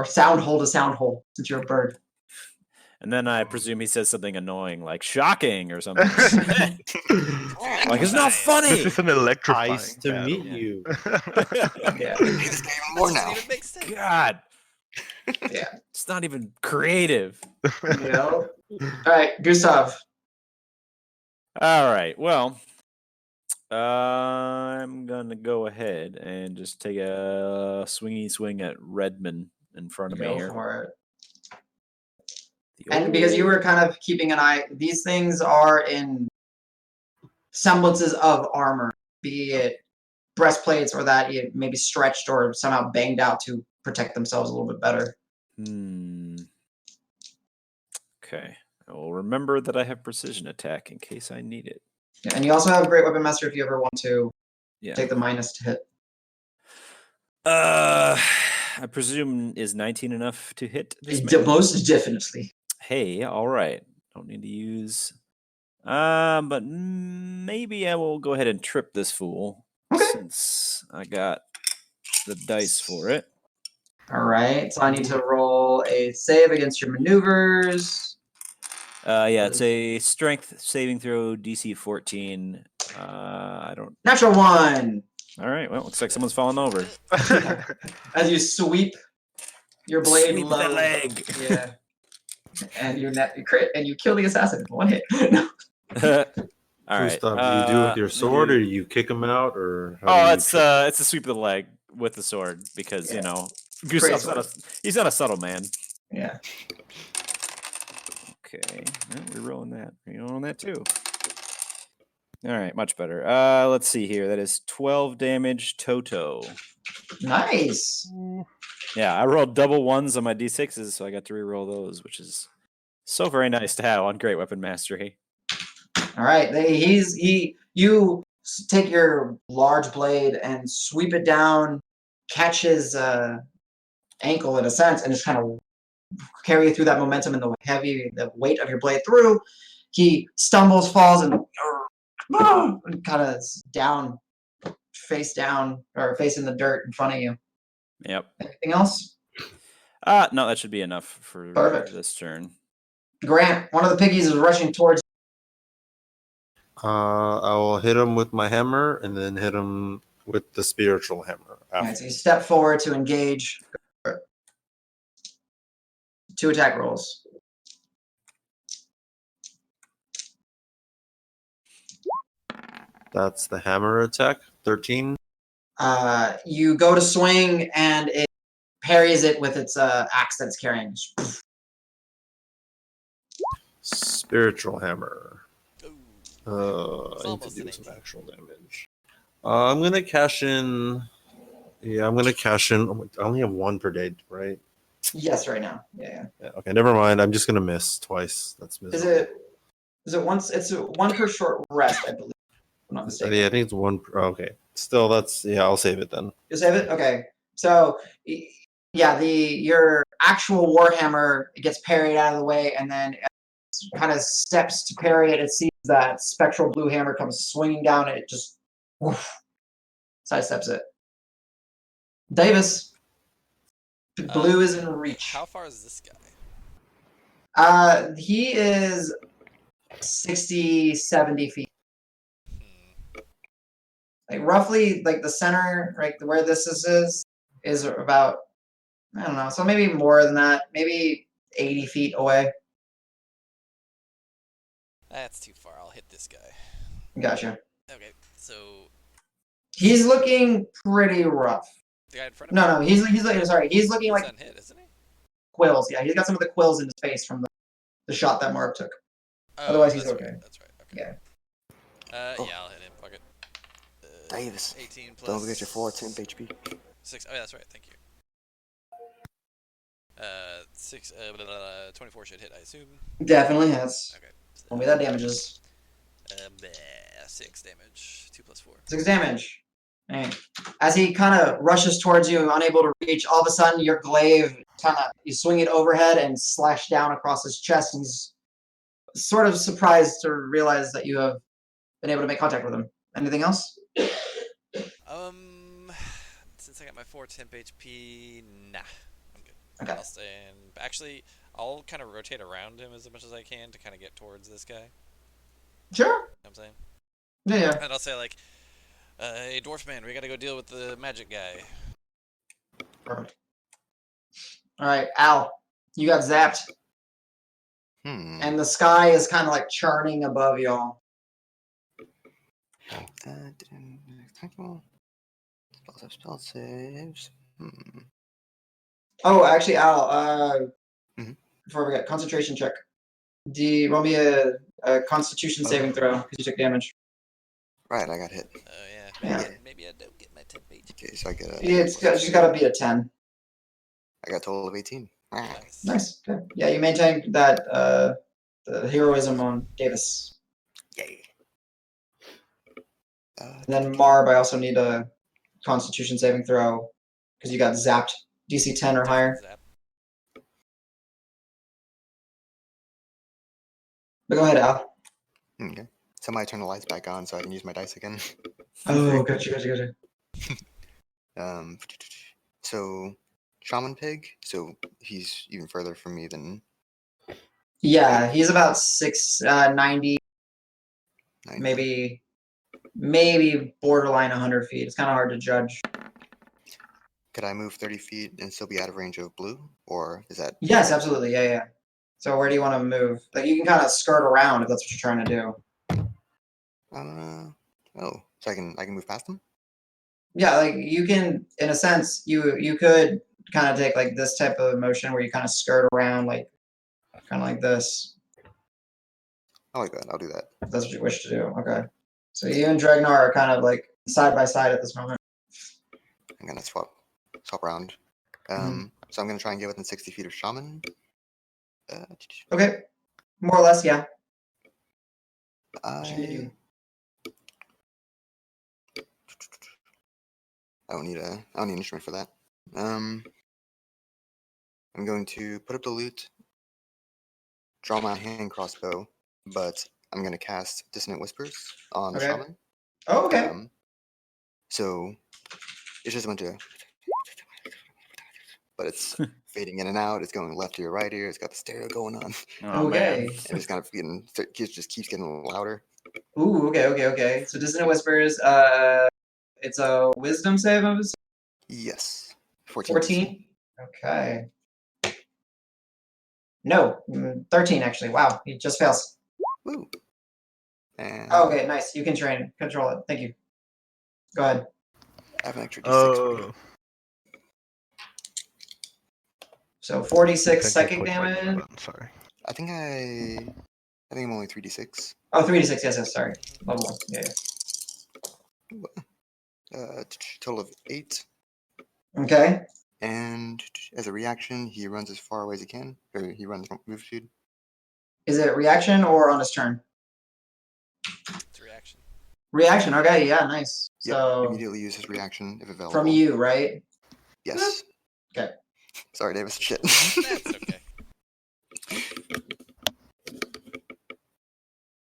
sound hole to sound hole, since you're a bird. And then I presume he says something annoying like "shocking" or something. Like it's not funny. This is an electrifying Nice to battle. meet you. Yeah. I hate this game even more now. Doesn't even make sense. God. Yeah. It's not even creative. You know? Alright, Gustav. All right. Well, I'm gonna go ahead and just take a swingy swing at Redman in front of me Go here. for it. The And because you old- were kind of keeping an eye, these things are in semblances of armor, be it breastplates or that it maybe stretched or somehow banged out to protect themselves a little bit better. Okay. I will remember that I have precision attack in case I need it. Yeah, and you also have Great Weapon Master if you ever want to Yeah. take the minus to hit. I presume is 19 enough to hit this man? Most definitely. Hey, all right. Don't need to use. But maybe I will go ahead and trip this fool Okay. since I got the dice for it. All right, so I need to roll a save against your maneuvers. Yeah, it's a strength saving throw, DC 14. I don't. Natural 1. All right. Well, looks like someone's fallen over. As you sweep your blade Sweep low. the leg. Yeah. And you crit and you kill the assassin in 1 hit. No. All right. Gustav, do you do it with your sword, or or you kick him out, or? Oh, it's a sweep of the leg with the sword because Yeah. Gustav's he's not a subtle man. Yeah. Okay, we're rolling that. You're rolling that too. All right, much better. Let's see here. That is 12 damage Toto. Nice. Yeah, I rolled double ones on my d6s, so I got to reroll those, which is so very nice to have on Great Weapon Mastery. All right. You take your large blade and sweep it down, catch his ankle in a sense, and just kind of carry you through that momentum and the weight of your blade through. He stumbles, falls, and kind of down, face in the dirt in front of you. Yep. Anything else? No, that should be enough for this turn. Grant, one of the piggies is rushing towards I will hit him with my hammer and then hit him with the spiritual hammer. All right, so you step forward to engage. 2 attack rolls. That's the hammer attack. 13. You go to swing and it parries it with its axe that it's carrying. Spiritual hammer. I need to do some actual damage. I'm gonna cash in. Yeah, I'm gonna cash in. I only have 1 per day, right? Yes, right now. Yeah. Okay, never mind. I'm just gonna miss twice. That's miserable. Is it once? It's 1 per short rest, I believe. If I'm not mistaken. Yeah, I think it's 1. Okay. Still, I'll save it then. You save it? Okay. So, yeah, your actual warhammer gets parried out of the way, and then it kind of steps to parry it. It sees that spectral blue hammer comes swinging down, and it just sidesteps it. Davis, blue is in reach. How far is this guy? He is 60, 70 feet. Like roughly, like the center, right where this is about, I don't know, so maybe more than that, maybe 80 feet away. That's too far. I'll hit this guy. Gotcha. Okay, so he's looking pretty rough. The guy in front of me? No, he's looking like unhit, isn't he? quills. Yeah, he's got some of the quills in his face from the shot that Marb took. Oh, Otherwise, he's that's okay. Right, that's right. Okay. Yeah. Yeah, I'll hit him. Fuck it. Davis, 18 plus. don't forget your 4 temp HP. 6. Oh, yeah, that's right. Thank you. 24 should hit, I assume. Definitely has. Okay. So, Only that damages. 6 damage. 2 plus 4. 6 damage. And as he kind of rushes towards you, unable to reach, all of a sudden your glaive you swing it overhead and slash down across his chest. And he's sort of surprised to realize that you have been able to make contact with him. Anything else? Since I got my 4 temp HP, nah, I'm good. Okay. I'll stand. Actually, I'll kind of rotate around him as much as I can to kind of get towards this guy. Sure. You know what I'm saying? Yeah. And I'll say like, hey, dwarf man, we gotta go deal with the magic guy. Perfect. All right, Al, you got zapped. And the sky is kind of like churning above y'all. Spell saves. Oh, actually, Al, before we get concentration check, roll me a Constitution saving throw because you took damage. Right, I got hit. Oh Yeah. Maybe I don't get my temp HP. Okay, so I get a. Yeah, it's just got to be a 10. I got a total of 18. Nice. Good. Yeah, you maintained that the heroism on Davis. Yay. And then Marb, I also need a Constitution saving throw because you got zapped. DC 10 or higher. Zap. But go ahead, Al. Okay. Somebody turn the lights back on so I can use my dice again. Oh, gotcha. So, Shaman Pig. So he's even further from me than. Yeah, he's about 690, 90. maybe borderline 100 feet. It's kind of hard to judge. Could I move 30 feet and still be out of range of blue, or is that? Yes, absolutely. Yeah. So where do you want to move? Like you can kind of skirt around if that's what you're trying to do. So I can move past them. Yeah, like you can, in a sense, you could kind of take like this type of motion where you kind of skirt around, like kind of like this. I like that. I'll do that. If that's what you wish to do. Okay. So you and Dregnar are kind of like side by side at this moment. I'm gonna swap around. So I'm gonna try and get within 60 feet of Shaman. Okay. More or less, yeah. I don't need an instrument for that. I'm going to put up the loot, draw my hand crossbow, but I'm gonna cast Dissonant Whispers on the Okay. Shaman. Oh, okay. So it's just a bunch of, but it's fading in and out. It's going left ear, right ear. It's got the stereo going on. Oh, Okay. man. And it's kind of keeps getting louder. Ooh, okay. So Dissonant Whispers, it's a wisdom save, I was Yes. 14. 14? Okay. No, 13 actually. Wow, he just fails. Woo. And Oh, okay, nice. You can control it. Thank you. Go ahead. I have an extra D6 for you. So 46 I psychic clicked my damage. button, sorry. I think I'm only 3d6. Oh, 3d6. Yes, sorry. Level 1. Yeah. Total of 8. Okay. And as a reaction, he runs as far away as he can, or he runs move speed. Is it reaction or on his turn? It's a reaction. Reaction. Okay. Yeah. Nice. Yep. So Immediately use his reaction if available. from you, right? Yes. Okay. Sorry, Davis. Shit. That's okay.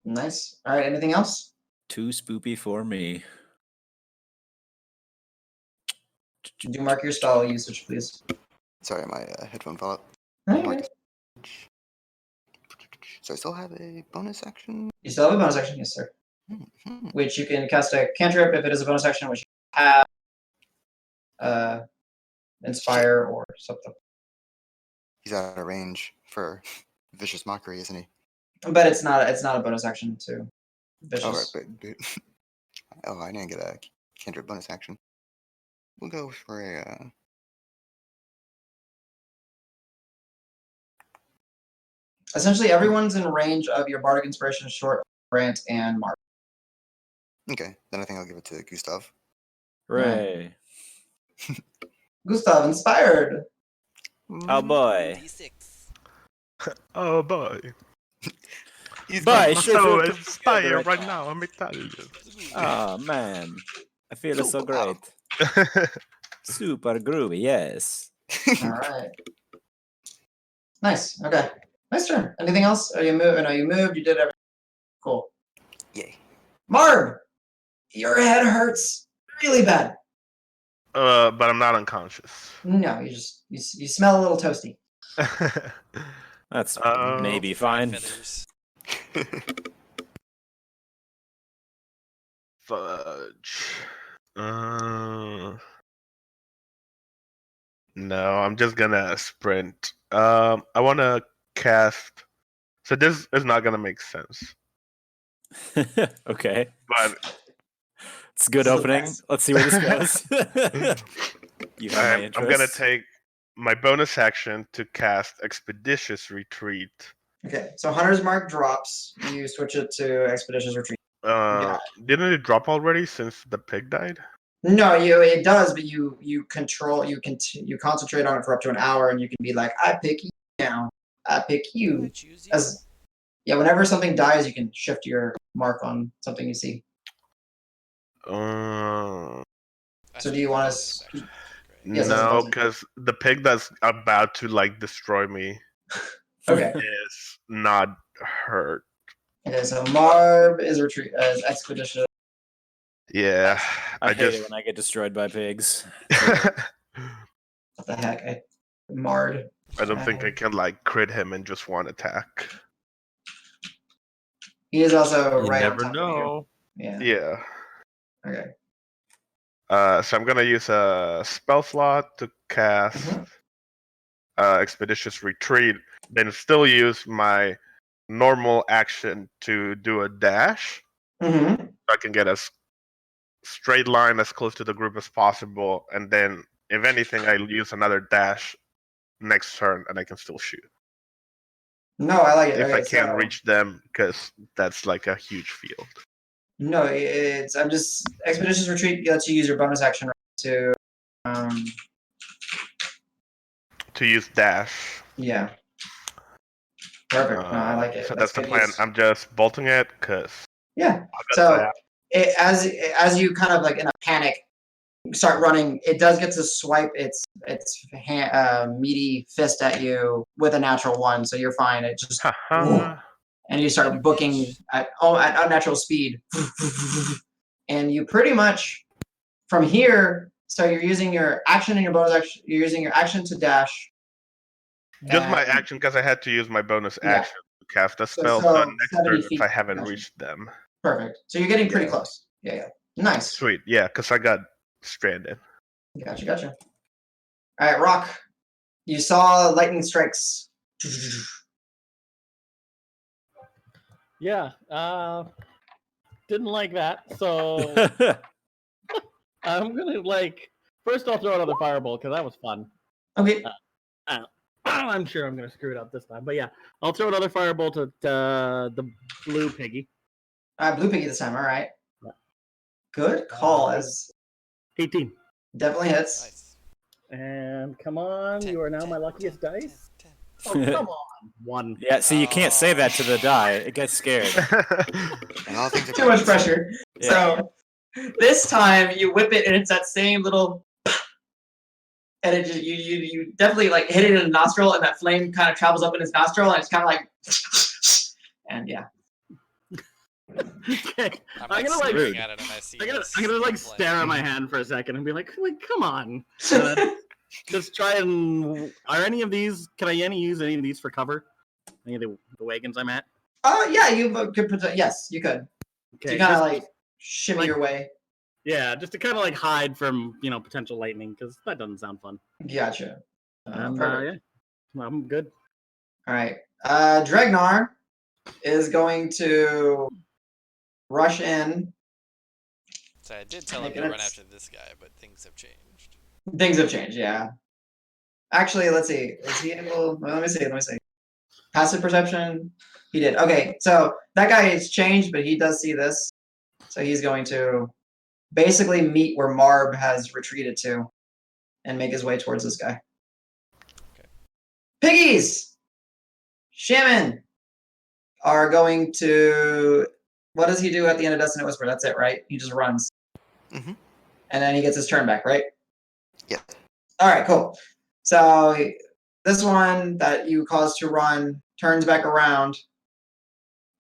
Nice. All right. Anything else? Too spoopy for me. Do mark your spell usage, please. Sorry, my headphone fell out. Okay. So I still have a bonus action. You still have a bonus action, yes, sir. Mm-hmm. Which you can cast a cantrip if it is a bonus action, which you have inspire or something. He's out of range for vicious mockery, isn't he? But it's not a bonus action to vicious. Oh, right, but I didn't get a cantrip bonus action. We'll go for a. Essentially, everyone's in range of your bardic inspiration, short, Brant, and Marb. Okay, then I think I'll give it to Gustav. Hooray. Gustav, inspired. Oh, boy. D6. Oh boy. He's Bye, got shit, So we'll come inspired together. right now, let me tell you. Oh, man. I feel so Super great. Super groovy, yes. All right. Nice. Okay. Nice turn. Anything else? Are you moving? You moved. You did everything. Cool. Yay. Marb, your head hurts really bad. But I'm not unconscious. No, you smell a little toasty. That's Oh. maybe fine. Feathers. Fudge. No, I'm just gonna sprint. I want to cast. So this is not gonna make sense, Okay. but It's a good This is the opening. best. Let's see where this goes. You have my I'm interest. gonna take my bonus action to cast Expeditious Retreat. Okay, so Hunter's Mark drops. You switch it to Expeditious Retreat. Didn't it drop already since the pig died? No, it does, but you concentrate on it for up to an hour, and you can be like, I pick you now. I pick I you. choose you. Whenever something dies, you can shift your mark on something you see. Uh, So do you want Bonus to? action, right? Yes, that's no, bonus. because the pig that's about to destroy me Okay. is not hurt. Okay, so Marb is Expeditious. Yeah, I hate it when I get destroyed by pigs. What the heck? Marred. I don't think I can crit him in just one attack. He is also You right never on top know. of you. Yeah. Yeah. Okay. So I'm gonna use a spell slot to cast Expeditious Retreat, then still use my normal action to do a dash. Mm-hmm. So I can get as straight line as close to the group as possible, and then if anything, I use another dash next turn, and I can still shoot No, I like it. if Okay, I can't so- reach them, because that's like a huge field. No, I'm just Expeditious Retreat lets you use your bonus action to use dash. yeah. Perfect. No, I like it. So that's the good plan. use. I'm just bolting it because Yeah. So as you kind of like in a panic start running, it does get to swipe its meaty fist at you with a natural 1, so you're fine. It just and you start booking at unnatural speed, and you pretty much from here. So you're using your action and your bonus action. You're using your action to dash. just my action because I had to use my bonus action to cast a spell. so So next 70 turn, feet. if I haven't Gotcha. reached them. Perfect. So you're getting pretty close. Yeah. Nice. Sweet. Yeah, because I got stranded. Gotcha. All right, Roque. You saw lightning strikes. Yeah. Didn't like that. So I'm gonna first I'll throw another fireball because that was fun. Okay. I'm sure I'm gonna screw it up this time, but yeah, I'll throw another fireball to the blue piggy. Blue piggy this time. All right. Yeah. Good call. As 18. definitely hits. Nice. And come on, 10, you are now 10, my luckiest 10, dice. 10. Oh, come on. 1. Yeah, see, you can't say that to the die. It gets scared. And all things are Too much pressure. Yeah. So this time you whip it, and it's that same little, and it just, you definitely like hit it in the nostril, and that flame kind of travels up in his nostril, and it's kind of like, and yeah. Okay. I'm gonna staring at it and I see. I'm gonna this like flame. stare at my hand for a second and be like come on. Just try and are any of these? Can I use any of these for cover? Any of the wagons I'm at? Yeah, you could put. Yes, you could. Okay. You kind of just- like shimmy your way. Yeah, just to kind of like hide from potential lightning because that doesn't sound fun. Gotcha. And Perfect. yeah, I'm good. All right. Dregnar is going to rush in. So I did tell him Making to it- run after this guy, but things have changed. Things have changed, yeah. Actually, let's see. Is he able? Well, let me see. Passive perception. He did. Okay, so that guy has changed, but he does see this. So he's going to basically meet where Marb has retreated to and make his way towards this guy. Okay. Piggies! Shaman are going to. What does he do at the end of Destiny Whisper? That's it, right? He just runs. Mhm. And then he gets his turn back, right? Yeah. All right, cool. So this one that you caused to run turns back around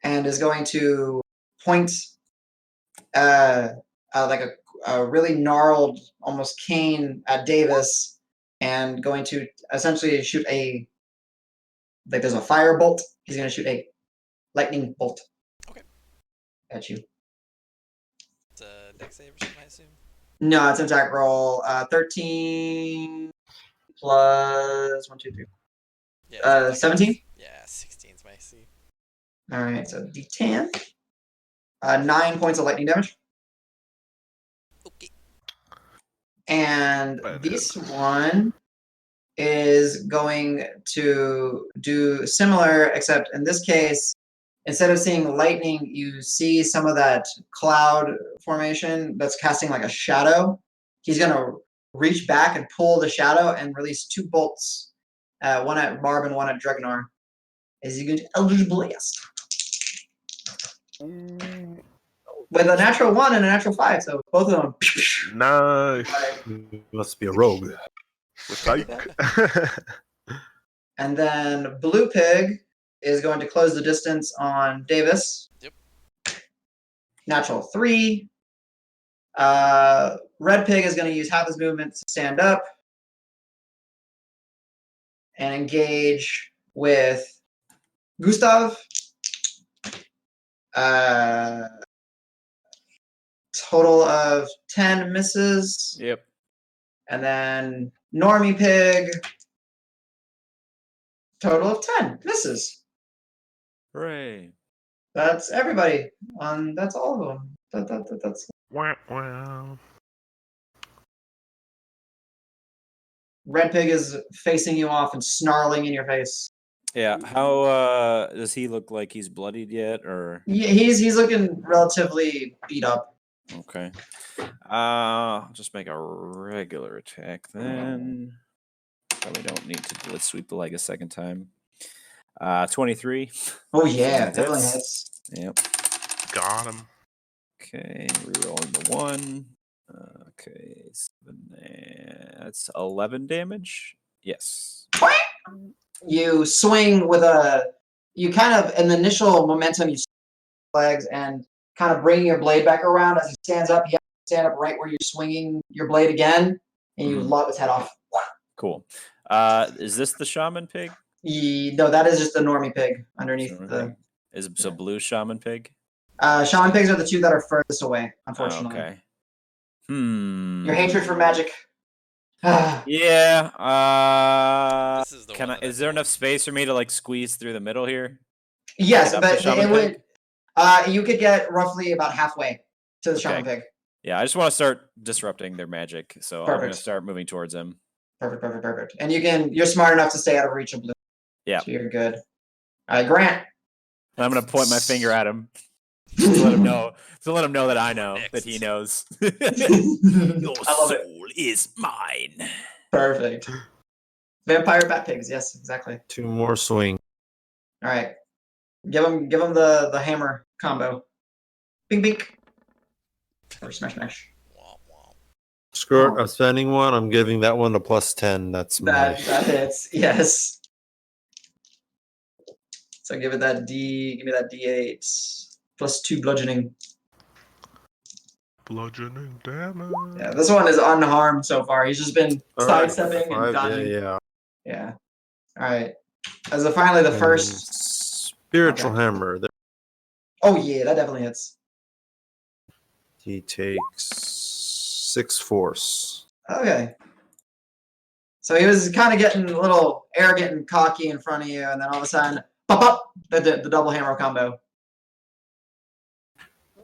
and is going to point like a really gnarled, almost cane at Davis, and going to essentially shoot there's a fire bolt. He's going to shoot a lightning bolt. Okay. At you. It's a dex save or something, I assume. No, it's an attack roll. 13 plus 1, 2, 3. Yeah. 17? Yeah, 16's my AC. All right, so D10. 9 points of lightning damage. Okay. And this one is going to do similar, except in this case, instead of seeing lightning, you see some of that cloud formation that's casting like a shadow. He's going to reach back and pull the shadow and release 2 bolts, one at Marb and one at Dregnar. Is he going to Eldritch Blast? With a natural 1 and a natural 5, so both of them. Nice. Must be a rogue. Psych. And then Blue Pig is going to close the distance on Davis. Yep. Natural 3. Red Pig is going to use half his movement to stand up and engage with Gustav. Total of 10 misses. Yep. And then Normie Pig. Total of 10 misses. Hooray. That's everybody. That's all of them. That's Wah, wah. Red Pig is facing you off and snarling in your face. Yeah. How does he look like he's bloodied yet, or? Yeah, he's looking relatively beat up. Okay. I'll just make a regular attack then. Probably don't need to let's sweep the leg a second time. 23. Oh yeah, That definitely hits. hits. Yep. Got him. Okay, rerolling the 1. Okay, 7. That's 11 damage. Yes. You swing with you kind of, in the initial momentum, you legs and kind of bringing your blade back around as he stands up. You have to stand up right where you're swinging your blade again, and you lob his head off. Cool. Is this the shaman pig? No, that is just the normie pig underneath Shaman the. pig? Is it so blue shaman pig? Shaman pigs are the two that are furthest away, Oh, unfortunately. okay. Hmm. Your hatred for magic. Yeah. This is the Can one I? that I Is there pulled. enough space for me to like squeeze through the middle here? Yes, Get up to but shaman it would. pig? You could get roughly about halfway to the shaman Okay. pig. Yeah, I just want to start disrupting their magic, so I'm going to Perfect. start moving towards him. Perfect. And you're smart enough to stay out of reach of blue. Yeah. So you're good. All right, Grant. And I'm going to point my finger at him to let him know. To let him know that I know that he knows. Your I love it. soul is mine. Perfect. Vampire bat pigs. Yes, exactly. 2 more swing. All right. Give him the hammer combo. Bing bink. Or smash. Womp womp. Screw it. I'm spending 1. I'm giving that one a +10. That's That my. hits. Yes. So give me that D8 +2 bludgeoning. Bludgeoning damage. Yeah, this one is unharmed so far. He's just been All right, sidestepping and 5, dodging. Yeah. Yeah. All right. As finally the And first. spiritual Okay. hammer. Oh yeah, that definitely hits. He takes 6 force. Okay. So he was kind of getting a little arrogant and cocky in front of you, and then all of a sudden, pop, the double hammer combo.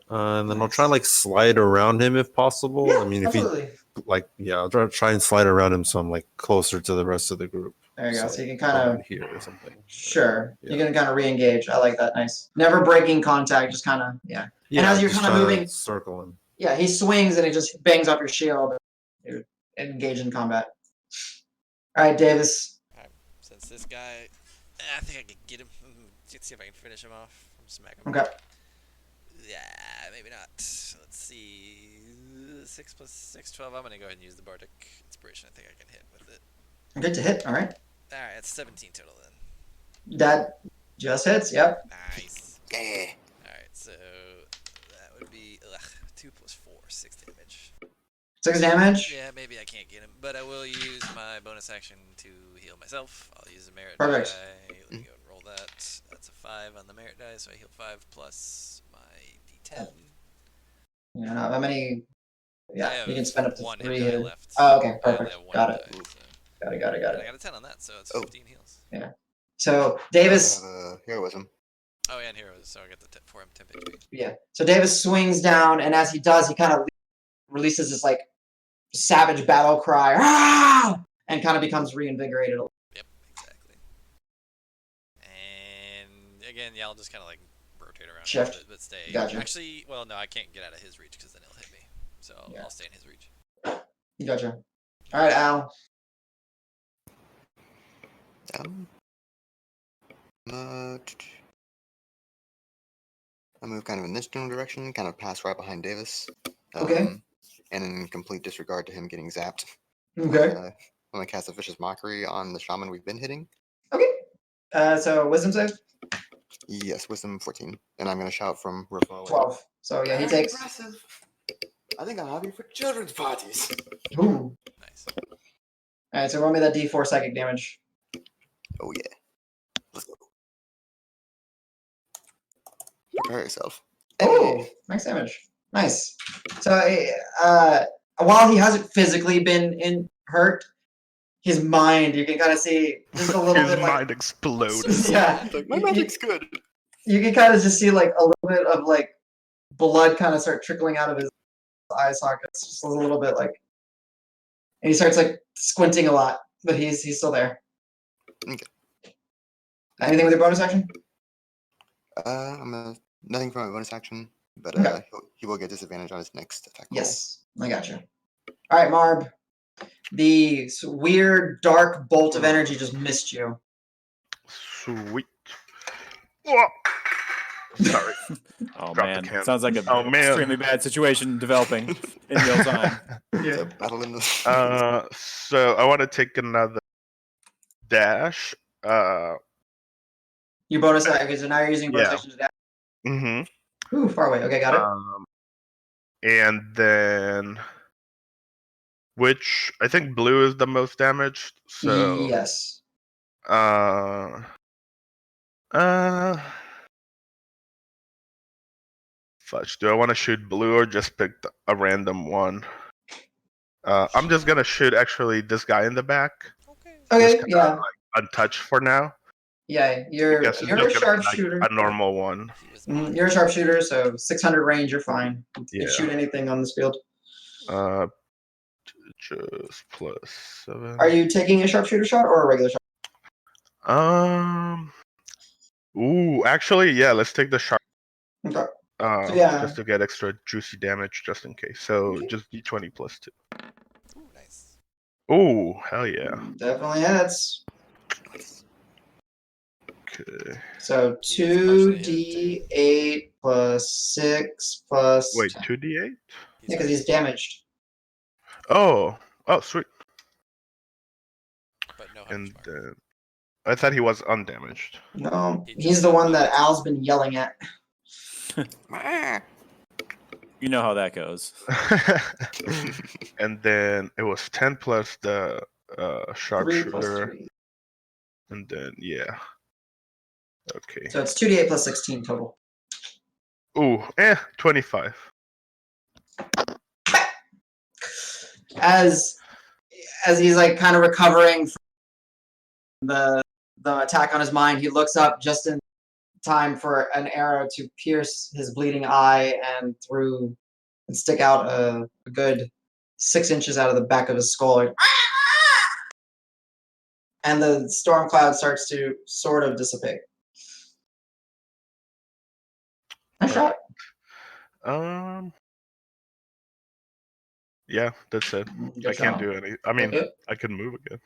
And then I'll try and like slide around him if possible. Yeah, I mean, if absolutely. I'll try and slide around him so I'm like closer to the rest of the group. There you go. So you can like, kind of around here or something. Sure. Yeah. You can kind of re-engage. I like that. Nice. Never breaking contact. Just kind of Yeah, And as you're just kind of trying to moving, circle him. yeah, he swings and he just bangs off your shield. You engage in combat. All right, Davis. Alright, since this guy, I think I can get him. Let's see if I can finish him off. Smack him. Okay. Yeah, maybe not. Let's see. 6 + 6, 12. I'm gonna go ahead and use the Bardic Inspiration. I think I can hit with it. Good to hit. All right. Alright, it's 17 total then. That just hits. Yep. Nice. Yeah. Alright, so that would be 2 + 4, 6 damage. 6 damage. Yeah, maybe I can't get him, but I will use my bonus action to heal myself. I'll use a merit Perfect. die. Let me go and roll that. That's a 5 on the merit die, so I heal 5 plus my d10. Yeah. Not that many. I Yeah. have You can spend up to one 3 hit die here. left. Oh, okay. I only Perfect. have one Got hit it. die, so. Got it. I got a 10 on that, so it's Oh. 15 heals. So Davis. Heroism. Oh, and heroes, so I get the 4 temp HP. Yeah. So Davis swings down, and as he does, he kind of releases this like savage battle cry, ah! And kind of becomes reinvigorated. Yep, exactly. And again, yeah, I'll just kind of like rotate around Shift. a little bit, but stay. Gotcha. Actually, well, no, I can't get out of his reach because then he'll hit me. So Yeah. I'll stay in his reach. Gotcha. All right, Al. I move kind of in this general direction, kind of pass right behind Davis. Okay. And in complete disregard to him getting zapped, Okay. I'm going to cast a Vicious Mockery on the shaman we've been hitting. Okay. So wisdom save. Yes, Wisdom 14. And I'm going to shout from real far away. 12. So yeah, he takes. Impressive. I think I'll have you for children's parties. Ooh. Nice. All right, so roll me that D4 psychic damage. Oh, yeah. Let's go. Prepare yourself. Oh, max damage. Nice. So while he hasn't physically been hurt, his mind, you can kind of see just a little His bit mind exploded. yeah. Like, my magic's good. You can kind of just see like a little bit of like blood kind of start trickling out of his eye sockets just a little bit like, and he starts like squinting a lot, but he's still there. Okay. Anything with your bonus action? Nothing from my bonus action, but Okay. he will get disadvantage on his next attack roll. Yes, I got you. All right, Marb. The weird dark bolt of energy just missed you. Sweet. Whoa. Sorry. Oh Drop the man, can. sounds like a Oh, man. extremely bad situation developing in real time. It's a battle in the. So I want to take another dash. Your bonus action. Okay, so now you're using bonus Yeah. action to dash. Mm-hmm. Ooh, far away. Okay, got it. And then, which I think blue is the most damaged. So Yes. Fudge. Do I want to shoot blue or just pick a random one? I'm just gonna shoot actually this guy in the back. Okay, Just kinda, yeah. like, untouched for now. Yeah, you're Because it's a just gonna be, sharpshooter. like, a normal one. You're a sharpshooter, so 600 range, you're fine. You can shoot anything on this field. Just plus 7. Are you taking a sharpshooter shot or a regular shot? Ooh, actually, yeah. Let's take the sharp. Okay. So, yeah. Just to get extra juicy damage, just in case. So just d20 plus 2. Ooh, nice. Ooh, hell yeah. Definitely hits. Okay. So 2d8 plus 6 plus. Wait, 10. 2d8? Yeah, because he's damaged. Oh, sweet. But no And hunch then I thought he was undamaged. No, he's the one that Al's been yelling at. You know how that goes. And then it was 10 plus the 3 plus sharpshooter. 3. And then, yeah. Okay. So it's 2d8 plus 16 total. Ooh, 25. As he's like kind of recovering from the attack on his mind, he looks up just in time for an arrow to pierce his bleeding eye and stick out a good 6 inches out of the back of his skull. Like, and the storm cloud starts to sort of dissipate. Nice shot. Yeah, that's it. Good I can't shot. do any. I mean, Okay. I can move again.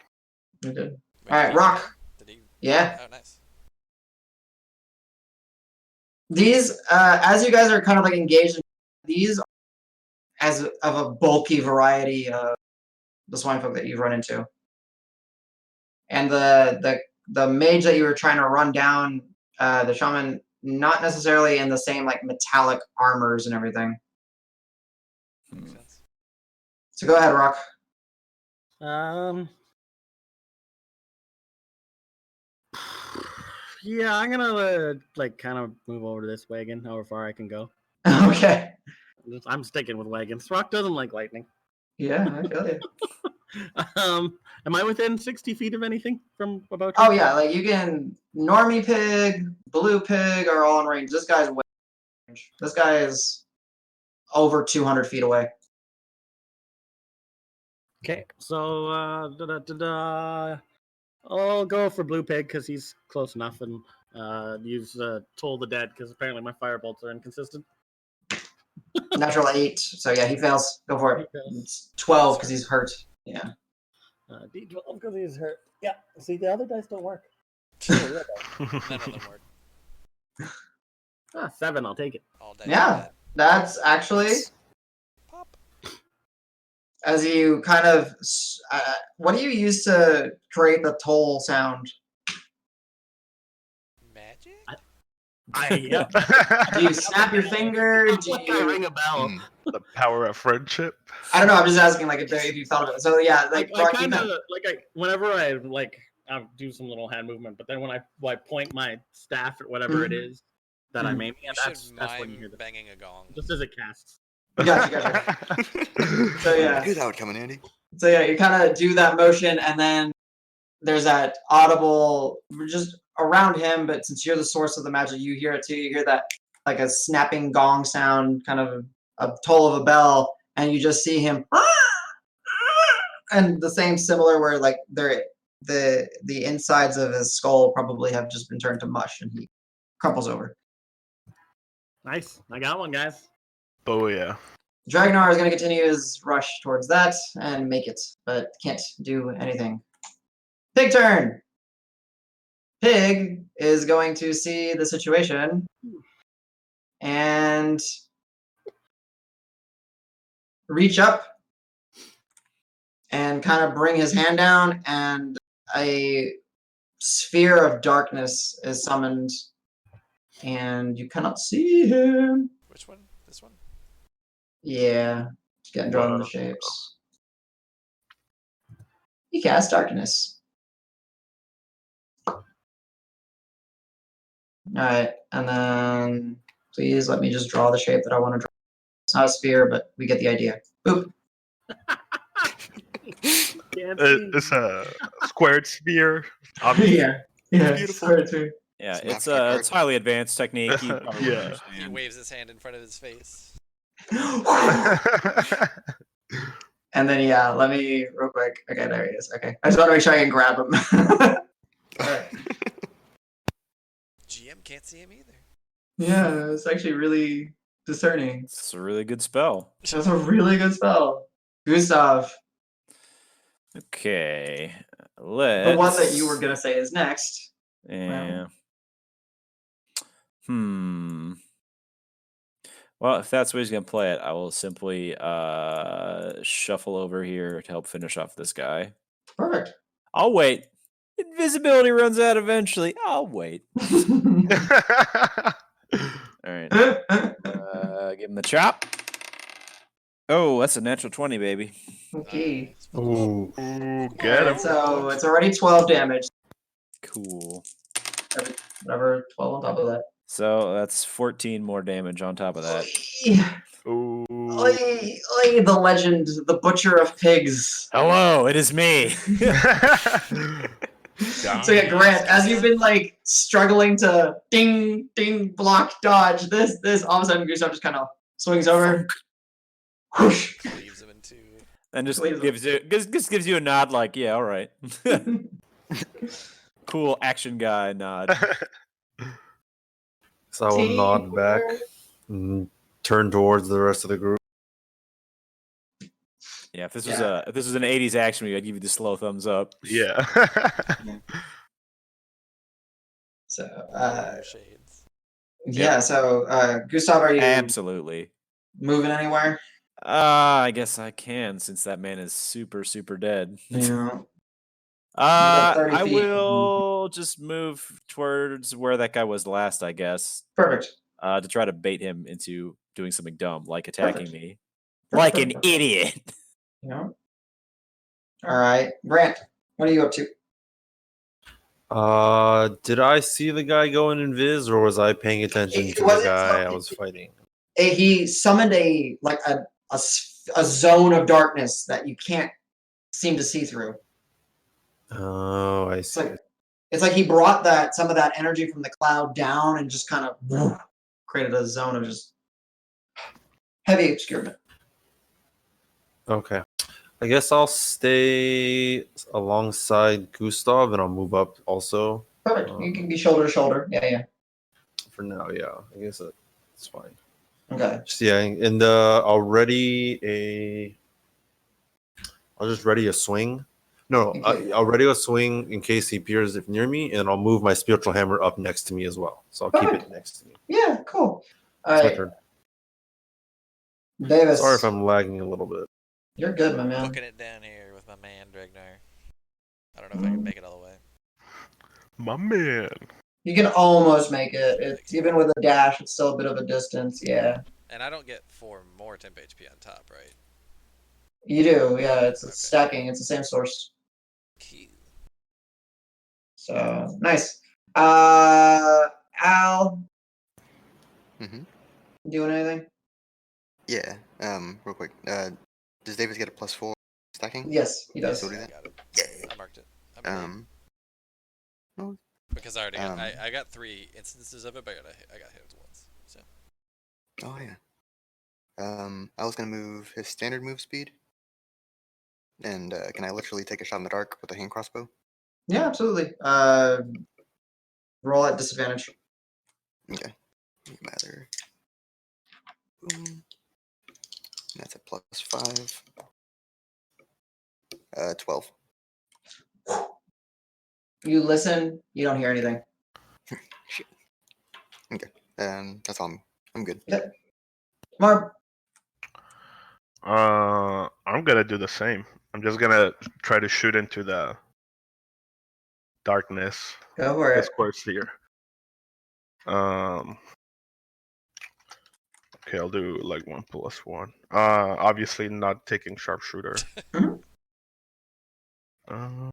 You're good. Wait, All right, Roque. Did he? Yeah. Oh, nice. These, as you guys are kind of like engaged, these are as of a bulky variety of the swine folk that you've run into. And the mage that you were trying to run down, the shaman, not necessarily in the same like metallic armors and everything. Makes sense. So go ahead, Roque. Yeah, I'm gonna like kind of move over to this wagon, however far I can go. Okay. I'm sticking with wagons. Roque doesn't like lightning. Yeah, I feel you. Am I within 60 feet of anything from about? Oh yeah, like you can normie pig, blue pig are all in range. This guy's way in range. This guy is over 200 feet away. Okay, so I'll go for blue pig because he's close enough, and use Toll the Dead because apparently my firebolts are inconsistent. Natural 8, so yeah, he fails. Go for it. It's 12 because he's hurt. Yeah. D12 because he's hurt. Yeah. See, the other dice don't work. None of them work. 7. I'll take it. All day. Yeah, that's actually Pop. as you kind of. What do you use to create the toll sound? Magic? Yeah. Do you snap your finger? Do I you? ring a bell. The power of friendship. I don't know. I'm just asking, like, if you thought of it. So yeah, like I Roque, kind of whenever I I'll do some little hand movement, but then when I point my staff at whatever it is that I'm aiming at, that's when you hear the banging a gong. just as it casts. Gotcha. So yeah. Good outcome, Andy. So yeah, you kind of do that motion, and then there's that audible just around him. But since you're the source of the magic, you hear it too. You hear that like a snapping gong sound, kind of a toll of a bell, and you just see him, and the same similar where like the insides of his skull probably have just been turned to mush, and he crumples over. Nice. I got one, guys. Oh yeah. Dregnar is going to continue his rush towards that and make it, but can't do anything. Pig turn! Pig is going to see the situation and reach up and kind of bring his hand down, and a sphere of darkness is summoned, and you cannot see him. Which one? This one? Yeah, it's getting drawn into shapes. He casts darkness. Alright, and then please let me just draw the shape that I want to draw. It's not a sphere, but we get the idea. Boop. It's a squared sphere. Yeah, Beautiful. square sphere. Yeah, Snap it's that card. it's highly advanced technique. You probably Yeah. He understand. waves his hand in front of his face. And then yeah, let me real quick. Okay, there he is. Okay, I just want to make sure I can grab him. Alright. GM can't see him either. Yeah, it's actually really discerning. It's a really good spell. That's a really good spell. Gustav, Okay, the let's. one that you were gonna say is next. Yeah. Well, if that's the way he's gonna play it, I will simply shuffle over here to help finish off this guy. Perfect. I'll wait. Invisibility runs out eventually. I'll wait. All right. Give him the chop. Oh, that's a natural 20, baby. Okay. Ooh. Ooh, get him. Alright, so it's already 12 damage. Cool. Whatever, 12 on top of that. So that's 14 more damage on top of that. Ooh. Oy, oy, the legend, the butcher of pigs. Hello, it is me. So yeah, Grant, as you've been like struggling to ding, ding, block, dodge, this all of a sudden Gustav just kind of swings over. Whoosh. Leaves him in two. And just Please. gives you a nod like, yeah, all right. Cool action guy nod. So I will nod back and turn towards the rest of the group. Yeah, if this was an 80s action movie, I'd give you the slow thumbs up. Yeah. So Shades. yeah, so Gustav, are you Absolutely. moving anywhere? I guess I can, since that man is super, super dead. Yeah. got 30 I feet. will just move towards where that guy was last, I guess, Perfect. to try to bait him into doing something dumb, like attacking Perfect. me. Like an Perfect. idiot. Yeah. All right, Grant, what are you up to? Did I see the guy go in invis, or was I paying attention It to the wasn't guy I something- was fighting? He summoned a zone of darkness that you can't seem to see through. Oh, I see. It's like he brought some of that energy from the cloud down and just kind of created a zone of just heavy obscurement. Okay. I guess I'll stay alongside Gustav and I'll move up also. Perfect. You can be shoulder to shoulder. Yeah. For now, yeah. I guess that's fine. Okay. Just, yeah, and I'll just ready a swing. No, Okay. I'll ready a swing in case he appears near me, and I'll move my spiritual hammer up next to me as well. So I'll keep Perfect. it next to me. Yeah. Cool. All It's my right, turn. Davis. Sorry if I'm lagging a little bit. You're good, my man. Booking it down here with my man Dregnar. I don't know if I can make it all the way. My man. You can almost make it. It's even with a dash. It's still a bit of a distance. Yeah. And I don't get 4 more temp HP on top, right? You do. Yeah. It's Okay. stacking. It's the same source. Cute. So nice. Al, Mm-hmm. doing anything? Yeah. Real quick. Does Davis get a +4 stacking? Yes, he does. Still do I that? got it. Yeah. I marked it. I believe. Because I already got, I got 3 instances of it, but I got hit once. So Oh yeah. I was gonna move his standard move speed, and can I literally take a shot in the dark with a hand crossbow? Yeah, absolutely. Roll at disadvantage. Okay. Matter. Boom. That's a +5. 12. You listen. You don't hear anything. Shit. Okay. That's all. I'm good. Yep. Marb. I'm gonna do the same. I'm just gonna try to shoot into the darkness. Go for The it. square sphere. Okay, I'll do like 1+1. Obviously not taking sharpshooter. Mhm.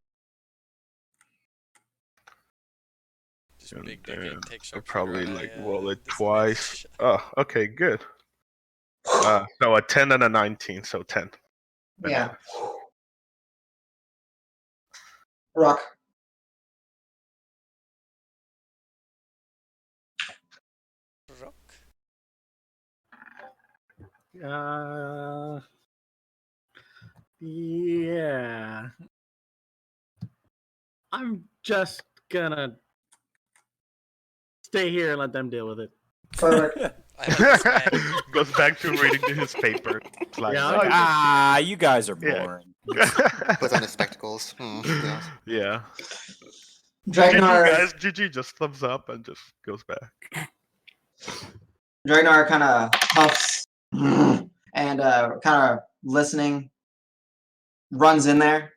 Just And big then dick take I'll sharpshooter probably on like a, roll it disadvantage. twice. Oh, okay, good. So a 10 and a 19, so 10. Yeah. Rock. Roque. Yeah. I'm just gonna stay here and let them deal with it. Perfect. I like this man. Goes back to reading his paper. It's like, Yeah, oh, you guys are Yeah. boring. Puts on his spectacles. Yeah. yeah. GG, Dregnar. guys. GG just thumbs up and just goes back. Dregnar kind of huffs and kind of listening, runs in there,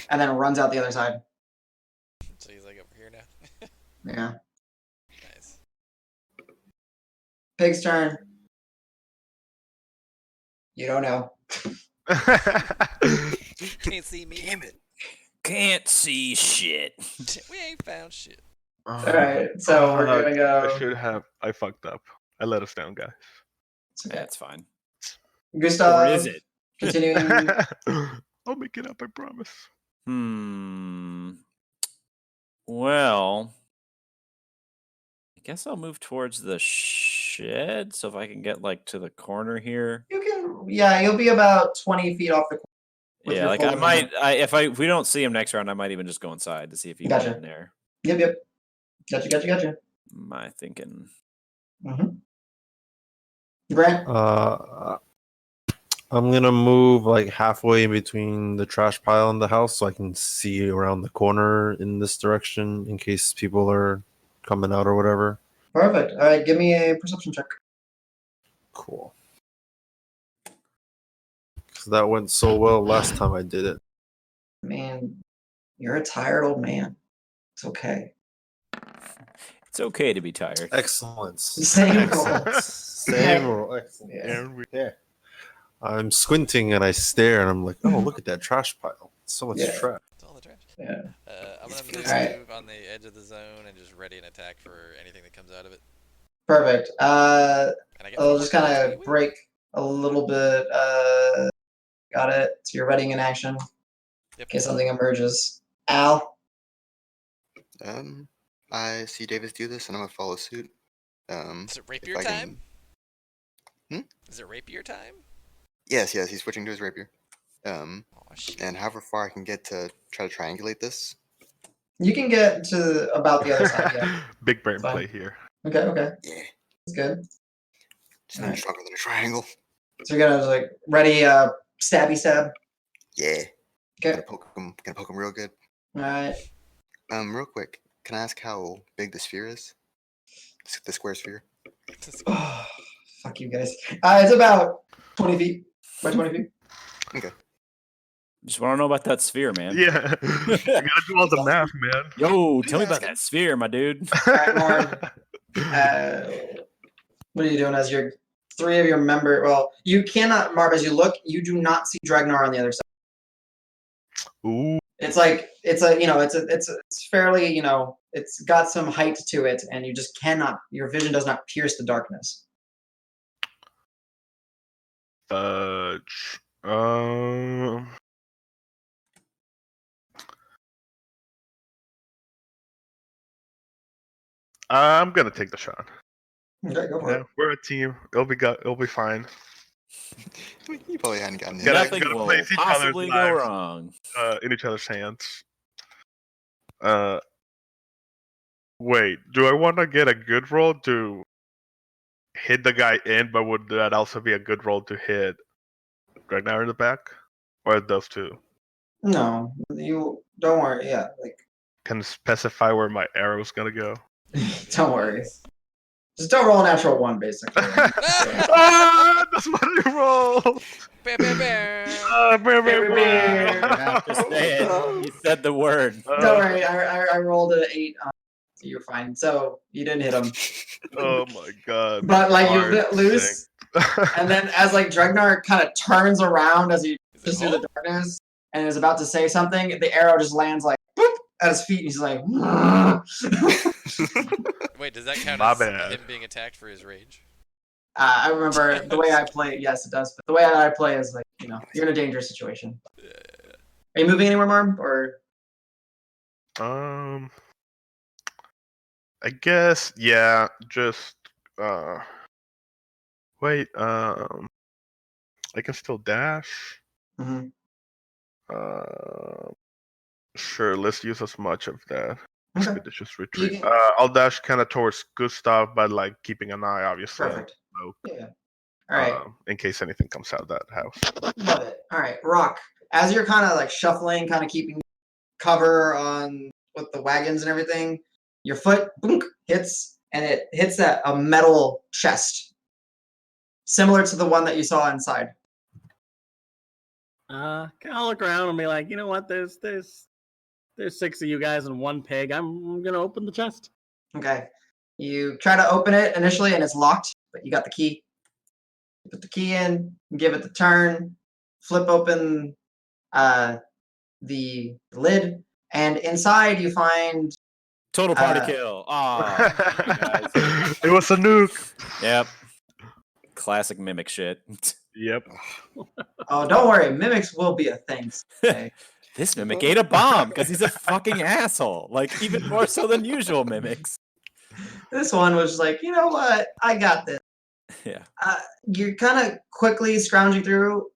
and then runs out the other side. So he's like over here now. Yeah. Nice. Pig's turn. You don't know. Can't see me. Damn it. Can't see shit. We ain't found shit. All right, so we're gonna go. I fucked up. I let us down, guys. It's okay. That's fine. Gustav. Or is it? Continuing. I'll make it up, I promise. Well, I guess I'll move towards the shed. So if I can get like to the corner here. You can. Yeah, you'll be about 20 feet off the. with Yeah, your like full I movement. might. If we don't see him next round, I might even just go inside to see if he Gotcha. went in there. Yep. Gotcha. My thinking. Mm-hmm. Brent. I'm gonna move like halfway in between the trash pile and the house so I can see around the corner in this direction in case people are coming out or whatever. Perfect. All right, give me a perception check. Cool. Because that went so well last time I did it. Man, you're a tired old man. It's okay. It's okay to be tired. Excellence. Same Excellence. Same roll. Excellent. Yeah. And we Yeah. I'm squinting and I stare and I'm like, oh, look at that trash pile. So much Yeah. trash. It's all the trash. Yeah. I'm gonna move Alright. on the edge of the zone and just ready an attack for anything that comes out of it. Perfect. And I get I'll 4 just kind points, of wee-wee. break a little bit. Got it. So you're readying in action in Yep. case something emerges. Al. I see Davis do this, and I'm gonna follow suit. Is it rapier I can- time? Hmm? Is it rapier time? Yes, he's switching to his rapier. Oh shit. And however far I can get to try to triangulate this. You can get to about the other side. Yeah. Big brain Fine. play here. Okay. Yeah. That's good. Just need Alright. stronger than a triangle. So you're gonna just, like ready stabby stab. Yeah. Okay. Gonna poke him real good. All right. Real quick, can I ask how big the sphere is? The square sphere. Oh, fuck you guys. It's about 20 feet by 20 feet. Okay. Just want to know about that sphere, man. Yeah. You gotta do all the math, man. Yo, tell me about that sphere, my dude. All right, Marb. What are you doing as your 3 of your member? Well, you cannot, Marb, as you look, you do not see Dregnar on the other side. Ooh. It's like it's fairly, it's got some height to it, and you just cannot. Your vision does not pierce the darkness. Fudge. I'm gonna take the shot. Okay, go for Yeah, we're a team. It'll be fine. You probably hadn't gotten hit. Nothing gotta will place each other's possibly go lives. wrong. In each other's hands. Wait, do I want to get a good roll to hit the guy in, but would that also be a good roll to hit Dregnar in the back? Or those two? No, you don't worry. Yeah, like Can specify where my arrow's gonna go. don't worry. Just don't roll a natural one, basically. That's what I rolled! Bear, bear, bear. Bear. Have to say it. You said the word. Don't worry. I rolled an 8. So you're fine. So you didn't hit him. Oh my god. But like you Hard let loose, and then as like Dregnar kind of turns around as he just through the darkness and is about to say something, the arrow just lands like boop at his feet, and he's like. Wait, does that count My as bad. him being attacked for his rage? I remember the way I play. Yes, it does. But the way I play is like you're in a dangerous situation. Yeah. Are you moving anywhere, Marb? Or I guess yeah, just wait, I can still dash. Mhm. Sure, let's use as much of that. Okay. Expeditious retreat. can- I'll dash kind of towards Gustav, but like keeping an eye, obviously. Perfect. On Yeah. All right. in case anything comes out of that house. Love it. All right, Roque. As you're kind of like shuffling, kind of keeping cover on with the wagons and everything, your foot boonk, hits, and it hits a metal chest, similar to the one that you saw inside. Kind of look around and be like, you know what? There's 6 of you guys and 1 pig. I'm gonna open the chest. Okay. You try to open it initially, and it's locked, but you got the key. You put the key in, give it the turn, flip open the lid, and inside you find Total party kill. Oh, guys. It was a nuke. Yep. Classic mimic shit. Yep. oh, don't worry, mimics will be a thing someday. This mimic ate a bomb because he's a fucking asshole. Like, even more so than usual mimics. This one was like, you know what? I got this. Yeah. You're kind of quickly scrounging through.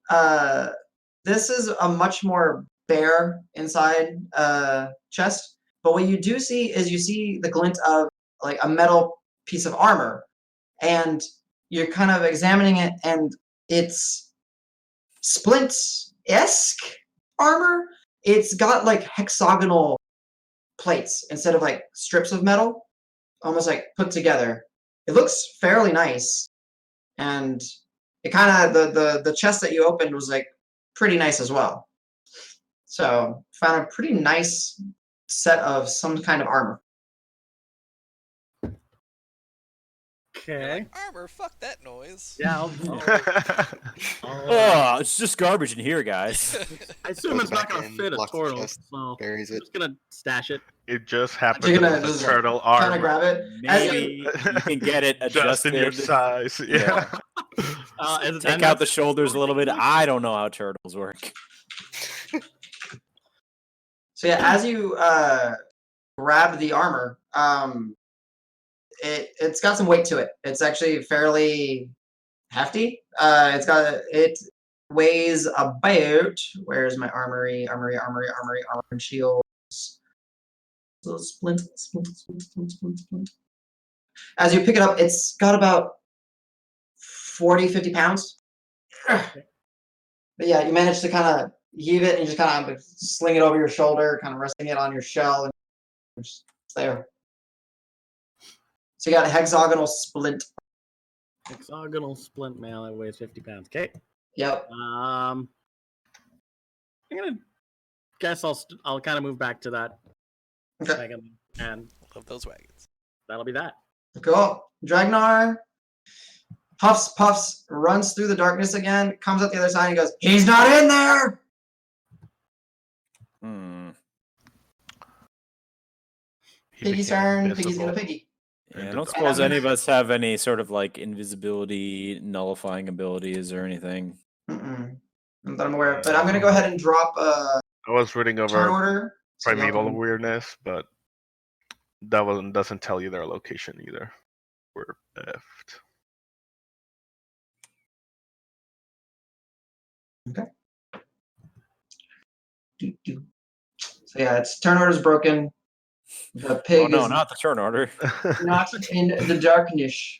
This is a much more bare inside chest. But what you do see is you see the glint of like a metal piece of armor. And you're kind of examining it, and it's splint-esque armor. It's got like hexagonal plates instead of like strips of metal, almost like put together. It looks fairly nice, and it kind of the chest that you opened was like pretty nice as well. So found a pretty nice set of some kind of armor. Okay. Armor, fuck that noise. Yeah. Oh, it's just garbage in here, guys. I assume it's not gonna Back in, fit a locks the Tortle, chest, so buries I'm it. just gonna stash it. It just happened You're to gonna be the just turtle kind armor. of grab it. As you- Maybe you can get it Just adjusted. in your size. Yeah. Take out the shoulders a little bit. I don't know how turtles work. So yeah, as you grab the armor, it's got some weight to it. It's actually fairly hefty. It weighs about, where's my armory and shields. So splint. As you pick it up, it's got about 40-50 pounds. But yeah, you manage to kind of heave it and you just kind of sling it over your shoulder, kind of resting it on your shell, and it's there. So you got a hexagonal splint. Hexagonal splint mail that weighs 50 pounds. Okay. Yep. I'm gonna guess I'll kind of move back to that Okay. wagon, and Love those wagons. that'll be that. Cool. Dregnar puffs, runs through the darkness again, comes up the other side and goes, "He's not in there!" Piggy's turn. Piggy's gonna piggy. Yeah, I don't suppose any of us have any sort of like invisibility, nullifying abilities or anything. Not that I'm aware of. But I'm gonna go ahead and drop I was reading turn over order. So y'all primeval can- weirdness, but that one doesn't tell you their location either. We're left. So yeah, its turn order is broken. The pig no, is not the turn order. not in the darkness.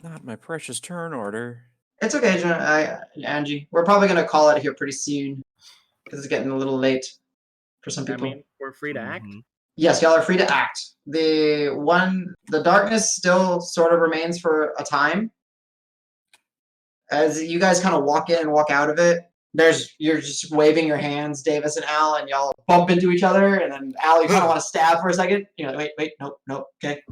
Not my precious turn order. It's okay, Angie. We're probably gonna call it here pretty soon because it's getting a little late for some I people. mean, we're free to act. Yes, y'all are free to act. The darkness still sort of remains for a time. As you guys kind of walk in and walk out of it, you're just waving your hands, Davis and Al, and y'all bump into each other, and then Al, you kind of want to stab for a second. You're like, wait, nope, okay.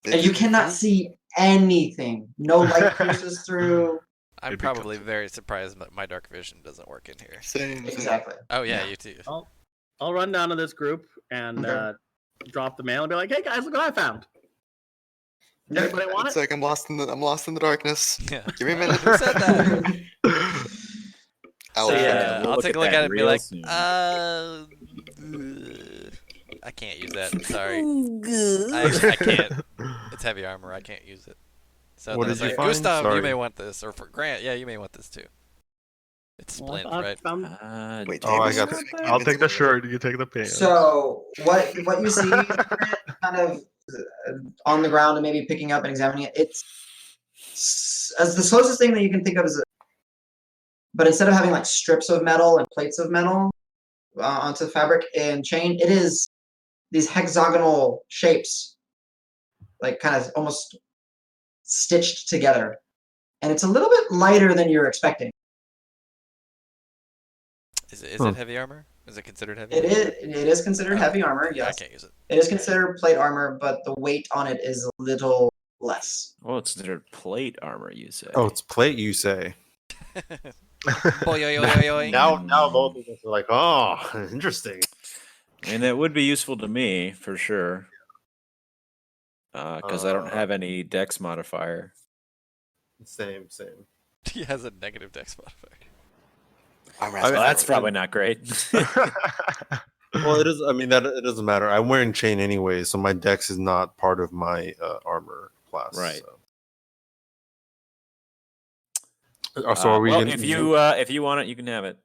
And you cannot see anything. No light pierces through. I'm probably very surprised that my dark vision doesn't work in here. Same. Exactly. Oh yeah, you too. I'll run down to this group and drop the mail and be like, "Hey guys, look what I found." Anybody want It's it? like I'm lost in the darkness. Yeah. Give me a minute. Who said that? I'll I'll look take a at look that at it and be real like, soon. I can't use that. Sorry. I can't. It's heavy armor. I can't use it. So What then did it's you like, find? Gustav, you Sorry. may want this, or for Grant, yeah, you may want this too. It's Splint, right? Wait, Oh, I Davis, got. I'll take the shirt. You take the pants. So what you see kind of on the ground and maybe picking up and examining it, it's as the closest thing that you can think of is but instead of having like strips of metal and plates of metal onto the fabric and chain, it is these hexagonal shapes, like kind of almost stitched together. And it's a little bit lighter than you're expecting. Is it heavy armor? Is it considered heavy? It is considered heavy armor, yes. I can't use it. It is considered plate armor, but the weight on it is a little less. Well, it's considered plate armor, you say. Oh, it's plate, you say. Boy, oy, oy, oy. Now both of us are like, oh, interesting. I mean, that would be useful to me for sure. Because I don't have any dex modifier. Same. He has a negative dex modifier. That's probably not great. Well, it is. I mean, it doesn't matter. I'm wearing chain anyway, so my dex is not part of my armor class. Right. So are we? Well, gonna, if you want it, you can have it.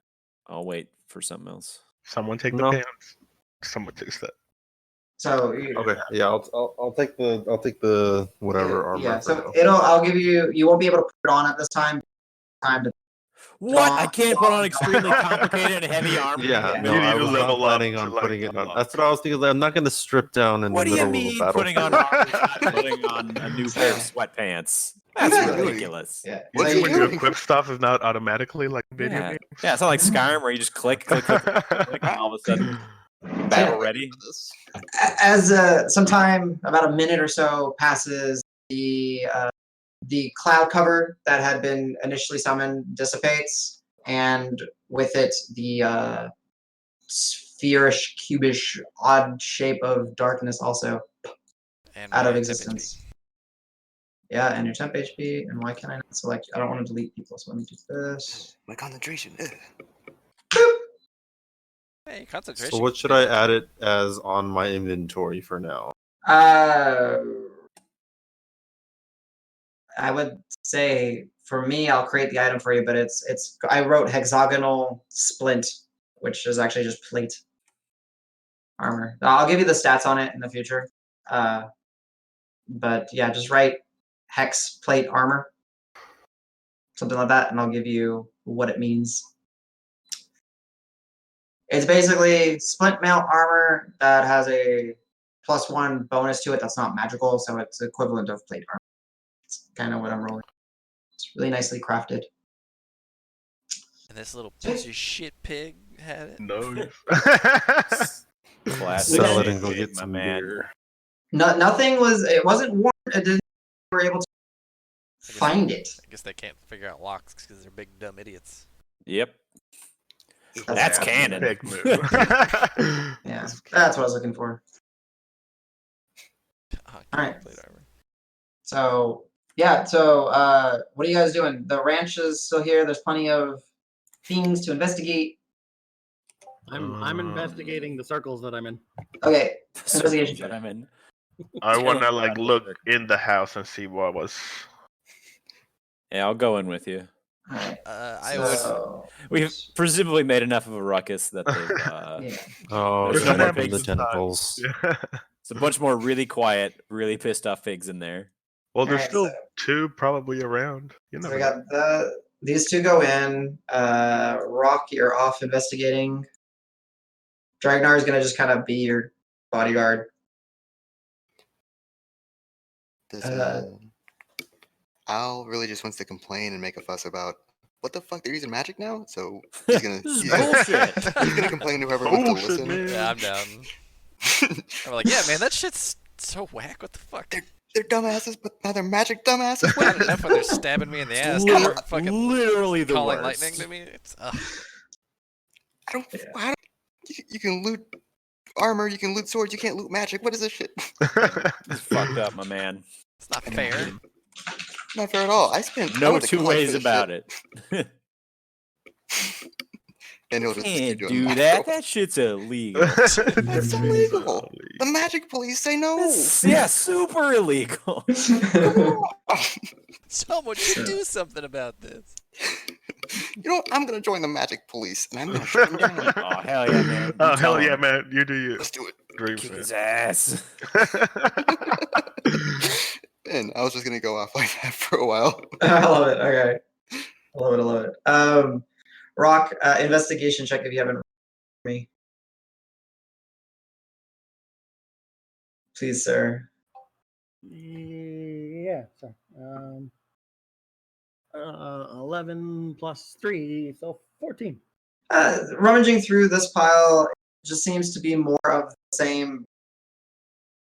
I'll wait for something else. Someone take the pants. Someone takes that. So okay, yeah, I'll take the whatever armor. Yeah, so I'll give you. You won't be able to put it on at this time. What? I can't put on extremely complicated and heavy armor. Yeah, no, You need I to was not level up planning to, on like, putting it on. level up. That's what I was thinking. I'm not going to strip down in What the do you middle mean of a battle. putting on armor, not putting on a new pair of sweatpants? That's ridiculous. Yeah. What So when you- you equip stuff is not automatically like video Yeah. games? Yeah, it's not like Skyrim where you just click, and all of a sudden battle ready. As sometime about a minute or so passes, the cloud cover that had been initially summoned dissipates, and with it the spherish, cubish, odd shape of darkness also And out my of temp existence. Yeah, and your temp HP. And why can't I not select? I don't want to delete people, so let me do this. My concentration. Hey, concentration. So what should I add it as on my inventory for now? I would say for me, I'll create the item for you, but it's. I wrote Hexagonal Splint, which is actually just plate armor. I'll give you the stats on it in the future. But yeah, just write hex plate armor, something like that, and I'll give you what it means. It's basically splint mail armor that has a +1 bonus to it that's not magical, so it's equivalent of plate armor. It's kind of what I'm rolling. It's really nicely crafted. And this little piece of shit pig had it. No. Classic. Sell it and go shit, get my some man. beer. Nothing was. It wasn't worn. It didn't. We were able to find it. I guess they can't figure out locks because they're big dumb idiots. Yep. That's canon. Big move. Yeah, that's what I was looking for. Oh, Alright. plate armor. So yeah, so what are you guys doing? The ranch is still here. There's plenty of things to investigate. I'm investigating the circles that I'm in. Okay, Circles investigation. that I'm in. I want to like Battle look circle. in the house and see what was. Yeah, I'll go in with you. Alright. I would. So, We've presumably made enough of a ruckus that they've. yeah. Oh, There's don't no more open the pigs. tentacles. Yeah. It's a bunch more really quiet, really pissed off pigs in there. Well, there's Alright, still so- 2 probably around. You So never we know. got these two go in. Roque, you're off investigating. Dregnar is gonna just kind of be your bodyguard. Al really just wants to complain and make a fuss about what the fuck they're using magic now. So he's gonna This is he's gonna, bullshit. he's gonna complain to whoever wants to Bullshit, listen. man. Yeah, I'm down. I'm like, yeah, man, that shit's so whack. What the fuck? They're dumbasses, but now they're magic dumbasses. What Bad enough when they're stabbing me in the ass. Liter- Now they're fucking literally the calling worst. lightning to me. It's I don't. You can loot armor, you can loot swords, you can't loot magic. What is this shit? It's fucked up, my man. it's not fair. Not fair at all. I spent No went to two college ways for this about shit, it. And he'll just Can't keep doing do that. That shit's illegal. That's illegal. The magic police say no. Yeah, super illegal. Someone should do something about this. You know what? I'm gonna join the magic police, and I'm gonna shut them down. Oh hell yeah, man! Oh, You tell hell yeah, him. man. You do you. Let's do it. Dreams, Kick man. his ass. And I was just gonna go off like that for a while. I love it. Okay. I love it. Roque, investigation check if you haven't me. Please, sir. Yeah. Sorry. 11 plus 3, so 14. Rummaging through this pile just seems to be more of the same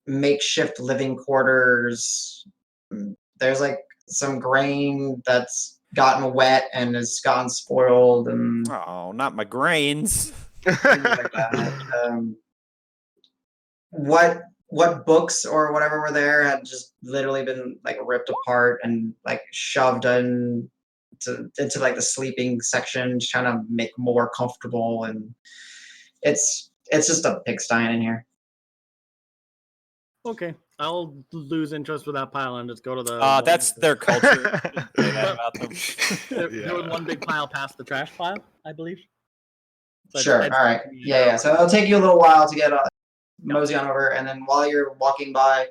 makeshift living quarters. There's like some grain that's gotten wet and has gotten spoiled and Oh, not my grains. things like that. What books or whatever were there had just literally been like ripped apart and like shoved into like the sleeping section, just trying to make more comfortable, and it's just a pigsty in here. Okay, I'll lose interest with that pile and just go to the. That's their culture. Say that about them. There was one big pile past the trash pile, I believe. So I Sure. just All right. Yeah. So it'll take you a little while to get mosey on over, and then while you're walking by,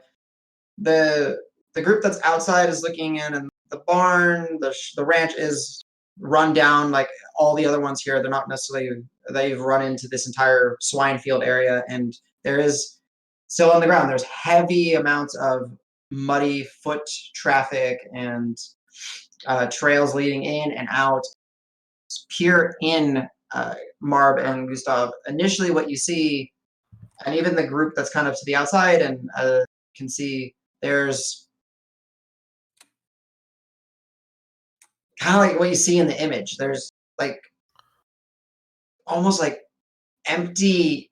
the group that's outside is looking in, and the barn, the ranch is run down like all the other ones here. They're not necessarily, they've run into this entire swine field area, and there is still on the ground. There's heavy amounts of muddy foot traffic and trails leading in and out. Peer in, Marb and Gustav. Initially, what you see, and even the group that's kind of to the outside and can see, there's kind of like what you see in the image. There's like almost like empty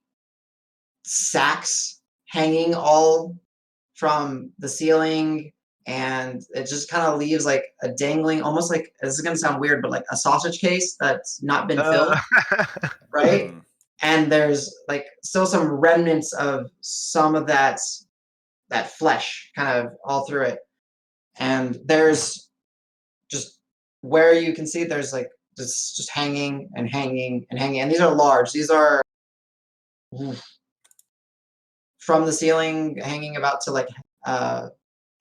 sacks hanging all from the ceiling, and it just kind of leaves like a dangling, almost like, this is gonna sound weird, but like a sausage case that's not been filled, right? And there's like still some remnants of some of that flesh kind of all through it. And there's just where you can see there's like just hanging and hanging and hanging. And these are large. These are from the ceiling hanging about to like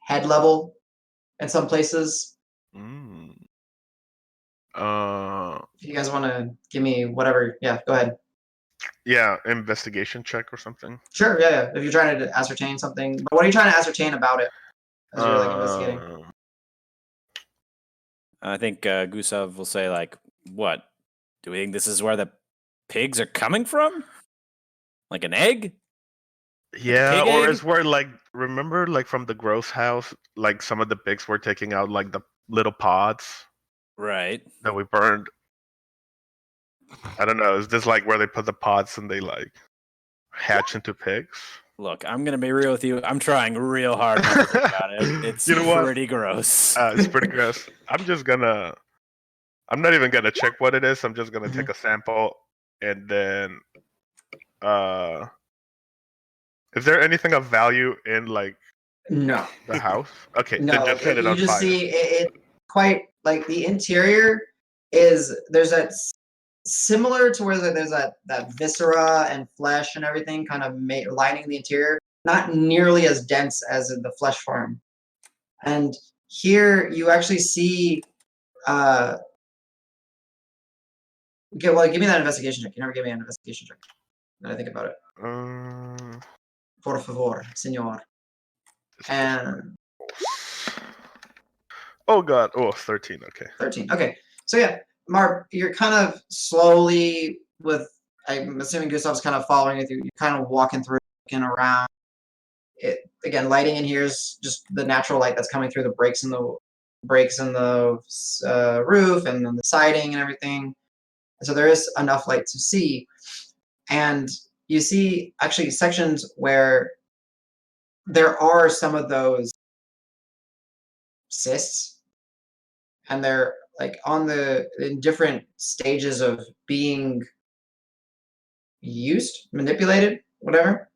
head level in some places. If you guys want to give me whatever, yeah, go ahead. Yeah, investigation check or something. Sure, yeah. If you're trying to ascertain something, but what are you trying to ascertain about it as you're like investigating? I think Gustav will say, like, what? Do we think this is where the pigs are coming from? Like an egg? Yeah, Pig or egg? is where, like, remember, like, from the gross house, like, some of the pigs were taking out, like, the little pods Right. that we burned. I don't know. Is this, like, where they put the pods and they, like, hatch into pigs? Look, I'm going to be real with you. I'm trying real hard not to think about it. It's You know what? pretty gross. It's pretty gross. I'm not even gonna check what it is. I'm just gonna take a sample and then is there anything of value in like No. the house? Okay, No, then just set it you on just fire. see it quite like the interior is there's that similar to where there's that viscera and flesh and everything kind of lining the interior, not nearly as dense as in the flesh form. And here you actually see okay, well, give me that investigation check. You never give me an investigation check. Now I think about it. Por favor, señor. And oh god, 13. Okay. 13. Okay, so yeah, Marb, you're kind of slowly with. I'm assuming Gustav's kind of following with you. You're kind of walking through, looking around. It again, lighting in here is just the natural light that's coming through the breaks in the roof and then the siding and everything. So there is enough light to see, and you see actually sections where there are some of those cysts, and they're like in different stages of being used, manipulated, whatever.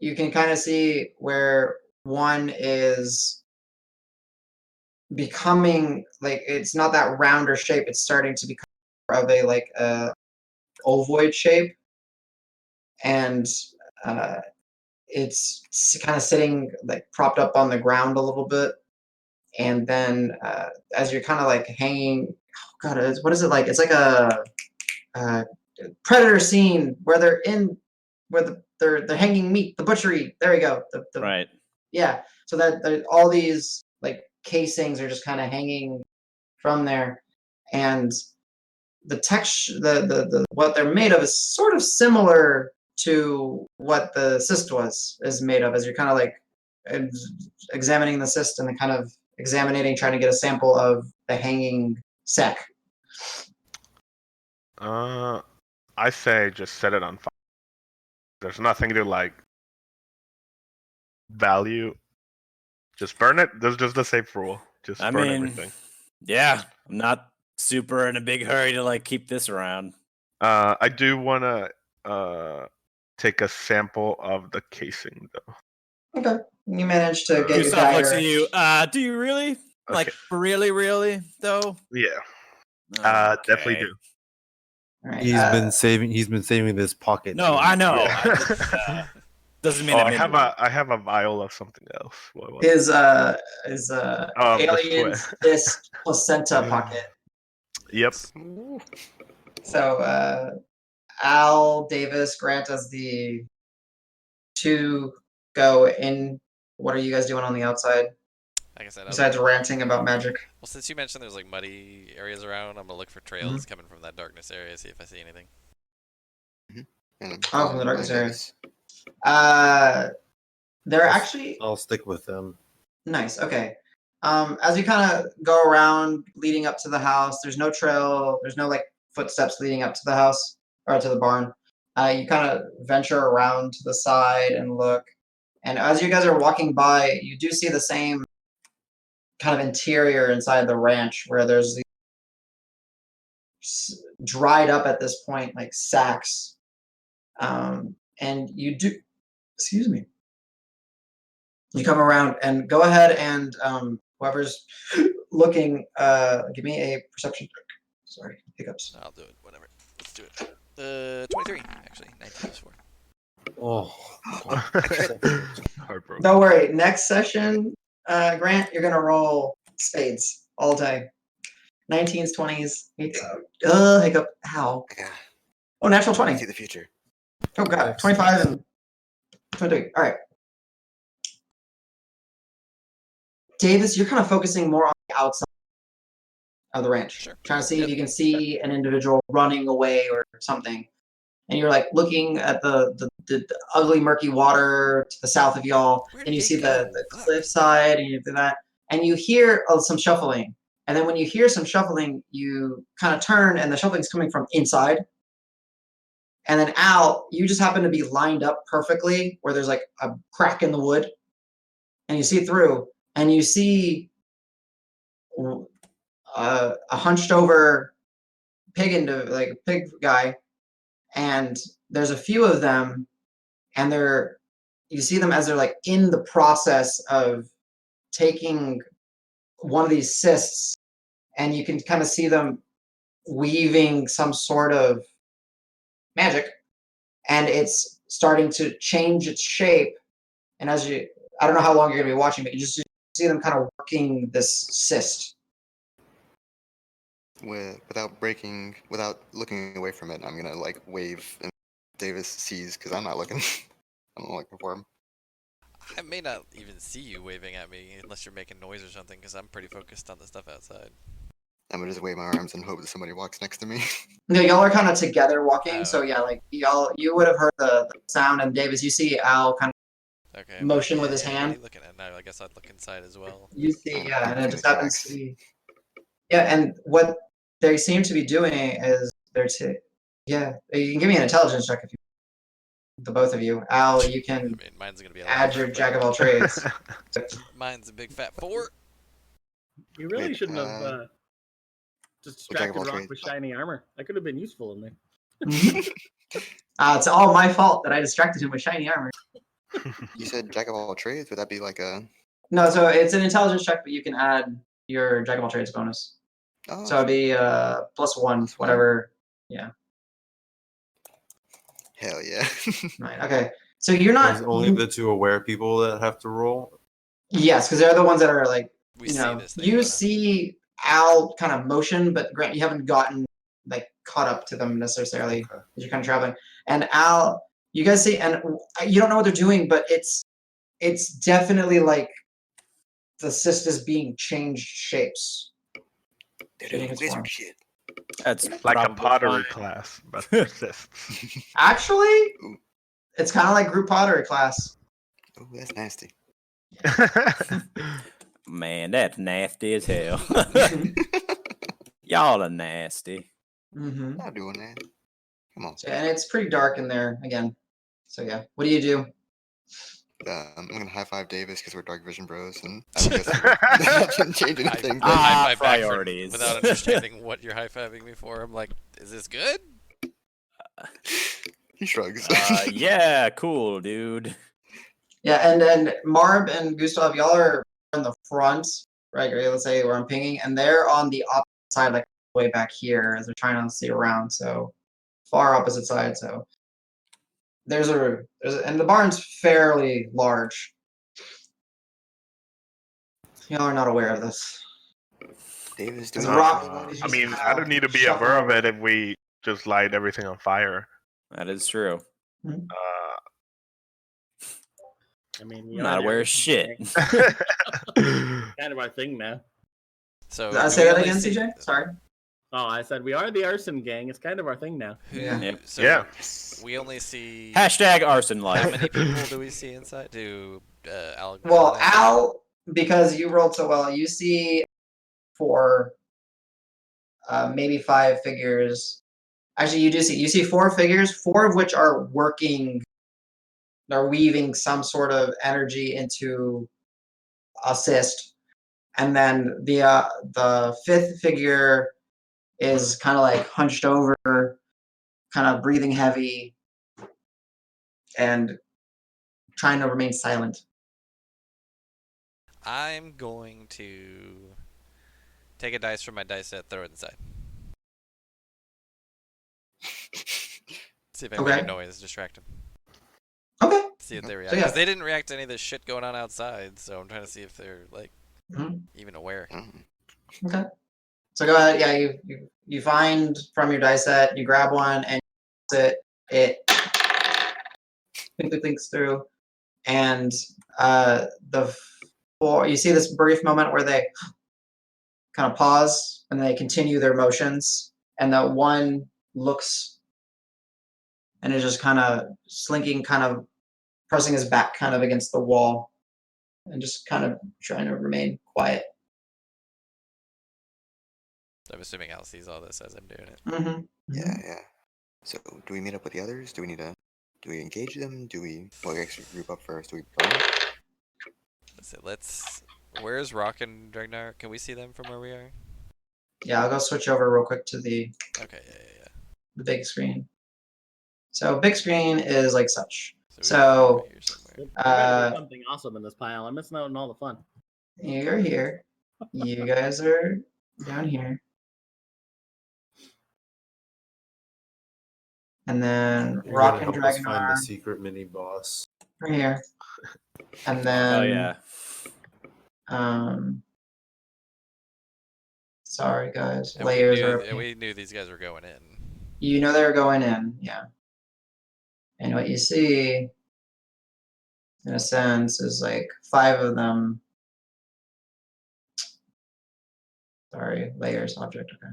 You can kind of see where one is becoming like it's not that rounder shape. It's starting to become of a ovoid shape, and it's kind of sitting like propped up on the ground a little bit. And then as you're kind of like hanging, oh god, what is it like? It's like a predator scene where they're hanging meat, the butchery. There we go. Right. Yeah. So that all these like casings are just kind of hanging from there, and the texture, the what they're made of is sort of similar to what the cyst is made of. As you're kind of like examining the cyst and then kind of trying to get a sample of the hanging sack. I say just set it on fire. There's nothing to like value. Just burn it. There's just the safe rule. Just burn everything. Yeah, I'm not super in a big hurry to like keep this around. I do want to take a sample of the casing though. Okay, you managed to get your Gustav dagger. looks at you. Do you really? Okay. Like really though? Yeah. Okay. Definitely do. Right, He's been saving this pocket. No, I know. Yeah. Doesn't mean I have a vial of something else. His alien disc placenta pocket. Yep. So Al, Davis, Grant as the two go in. What are you guys doing on the outside? Like I said, Besides ranting about magic. Well, since you mentioned there's like muddy areas around, I'm gonna look for trails coming from that darkness area, see if I see anything. Oh, from the darkness areas. They're actually. I'll stick with them. Nice. Okay. As you kind of go around leading up to the house, there's no trail. There's no like footsteps leading up to the house or to the barn. You kind of venture around to the side and look. And as you guys are walking by, you do see the same kind of interior inside the ranch where there's these dried up at this point like sacks. And you do, excuse me. You come around and go ahead and whoever's looking, give me a perception check. Sorry, hiccups. I'll do it. Whatever. Let's do it. 23 actually. 19 is 4. Oh. Heartbroken. Don't worry. Next session, Grant, you're gonna roll spades all day. 19s, 20s. Hiccup. Ow. Yeah. Oh, natural I 20. see the future. Oh god, 25 and 23. All right. Davis, you're kind of focusing more on the outside of the ranch. Sure. Trying to see if you can see an individual running away or something. And you're like looking at the ugly murky water to the south of y'all, and you see the cliffside, and you do that, and you hear some shuffling. And then when you hear some shuffling, you kind of turn, and the shuffling's coming from inside. And then Al, you just happen to be lined up perfectly where there's like a crack in the wood, and you see through, and you see a hunched over pig guy. And there's a few of them, and you see them as they're like in the process of taking one of these cysts and you can kind of see them weaving some sort of magic, and it's starting to change its shape. And as you, I don't know how long you're going to be watching, but you just see them kind of working this cyst. Without looking away from it, I'm gonna like wave, and Davis sees because I'm not looking. I'm not looking for him. I may not even see you waving at me unless you're making noise or something, because I'm pretty focused on the stuff outside. I'm gonna just wave my arms and hope that somebody walks next to me. No, y'all are kind of together walking, so okay. yeah, like you would have heard the sound, and Davis, you see Al kind Okay. of motion with his What are hand. you looking at now? I guess I'd look inside as well. You see, yeah, and it just Between the happens to tracks. be. Yeah, and what they seem to be doing is yeah, you can give me an intelligence check if you, the both of you. Al, you I can mean, mine's gonna be a lot add your lower, jack of but all trades. mine's a big fat 4. You really Wait, shouldn't have just jack of all distracted Roque trades. with shiny armor. That could have been useful in there. It's all my fault that I distracted him with shiny armor. You said jack of all trades. Would that be like a? No, so it's an intelligence check, but you can add your jack of all trades bonus. Oh, So it'd be +1, Plus one. whatever. Yeah. hell yeah. Right. Okay. So you're There's not. only the two aware people that have to roll. Yes, because they're the ones that are like, We you see know, this thing. you going on. see Al kind of motion, but Grant, you haven't gotten like caught up to them necessarily. Okay. You're kind of traveling. And Al, you guys see, and you don't know what they're doing, but it's definitely like the cyst is being changed shapes. They're Shitting doing its wizard form. shit. That's Like a probably pottery fine. class, but persists. Actually, it's kind of like group pottery class. Oh, that's nasty. Man, that's nasty as hell. Y'all are nasty. Mm-hmm. Not doing that. Come on. So, and it's pretty dark in there again. So yeah, what do you do? I'm gonna high five Davis because we're dark vision bros, and I guess that didn't change anything. I But high five back priorities. without understanding what you're high fiving me for. I'm like, is this good? he shrugs. Yeah, cool, dude. Yeah, and Marb and Gustav, y'all are in the front, right? Let's say where I'm pinging, and they're on the opposite side, like way back here, as they're trying to see around. So far opposite side. So there's a and the barn's fairly large. Y'all are not aware of this. Davis It's doing. rock. I mean, I don't need to be aware of it if we just light everything on fire. That is true. I mean, I'm we not are the aware of arson shit. gang. Kind of our thing now. So Say do we that only again, see- CJ. Sorry. Oh, I said we are the arson gang. It's kind of our thing now. Who, Yeah. Yep. So Yeah. we only see. Hashtag arson How life. many people do we see inside? Do Al? Well, Al- Al, because you rolled so well, you see 4, maybe 5 figures. Actually, you see 4 figures, 4 of which are working. They're weaving some sort of energy into assist, and then the 5th figure is kind of like hunched over, kind of breathing heavy, and trying to remain silent. I'm going to take a dice from my dice set, throw it inside. See if I make Okay. a noise, distract them. Okay. See if they react. So, yeah. Because they didn't react to any of this shit going on outside, so I'm trying to see if they're like Mhm. even aware. Okay. So go ahead. Yeah, you find from your dice set, you grab one and it thinks through, and the 4. You see this brief moment where they kind of pause and they continue their motions, and the one looks and is just kind of slinking, kind of pressing his back kind of against the wall, and just kind of trying to remain quiet. I'm assuming Al sees all this as I'm doing it. Mm-hmm. Yeah. So, do we meet up with the others? Do we engage them? Do we? Well, we actually group up first. Do we? Where's Roque and Dregnar? Can we see them from where we are? Yeah, I'll go switch over real quick to the Okay, yeah. the big screen. So big screen is like such. So, So, right here somewhere. There better be something awesome in this pile. I'm missing out on all the fun. You're here. You guys are down here. And then You're Roque gonna and help us find the Dregnar secret mini boss. right here. And then Oh yeah. Sorry guys, And layers are we knew these guys were going in. you know they're going in, yeah. And what you see in a sense is like 5 of them. Sorry, layers object, okay.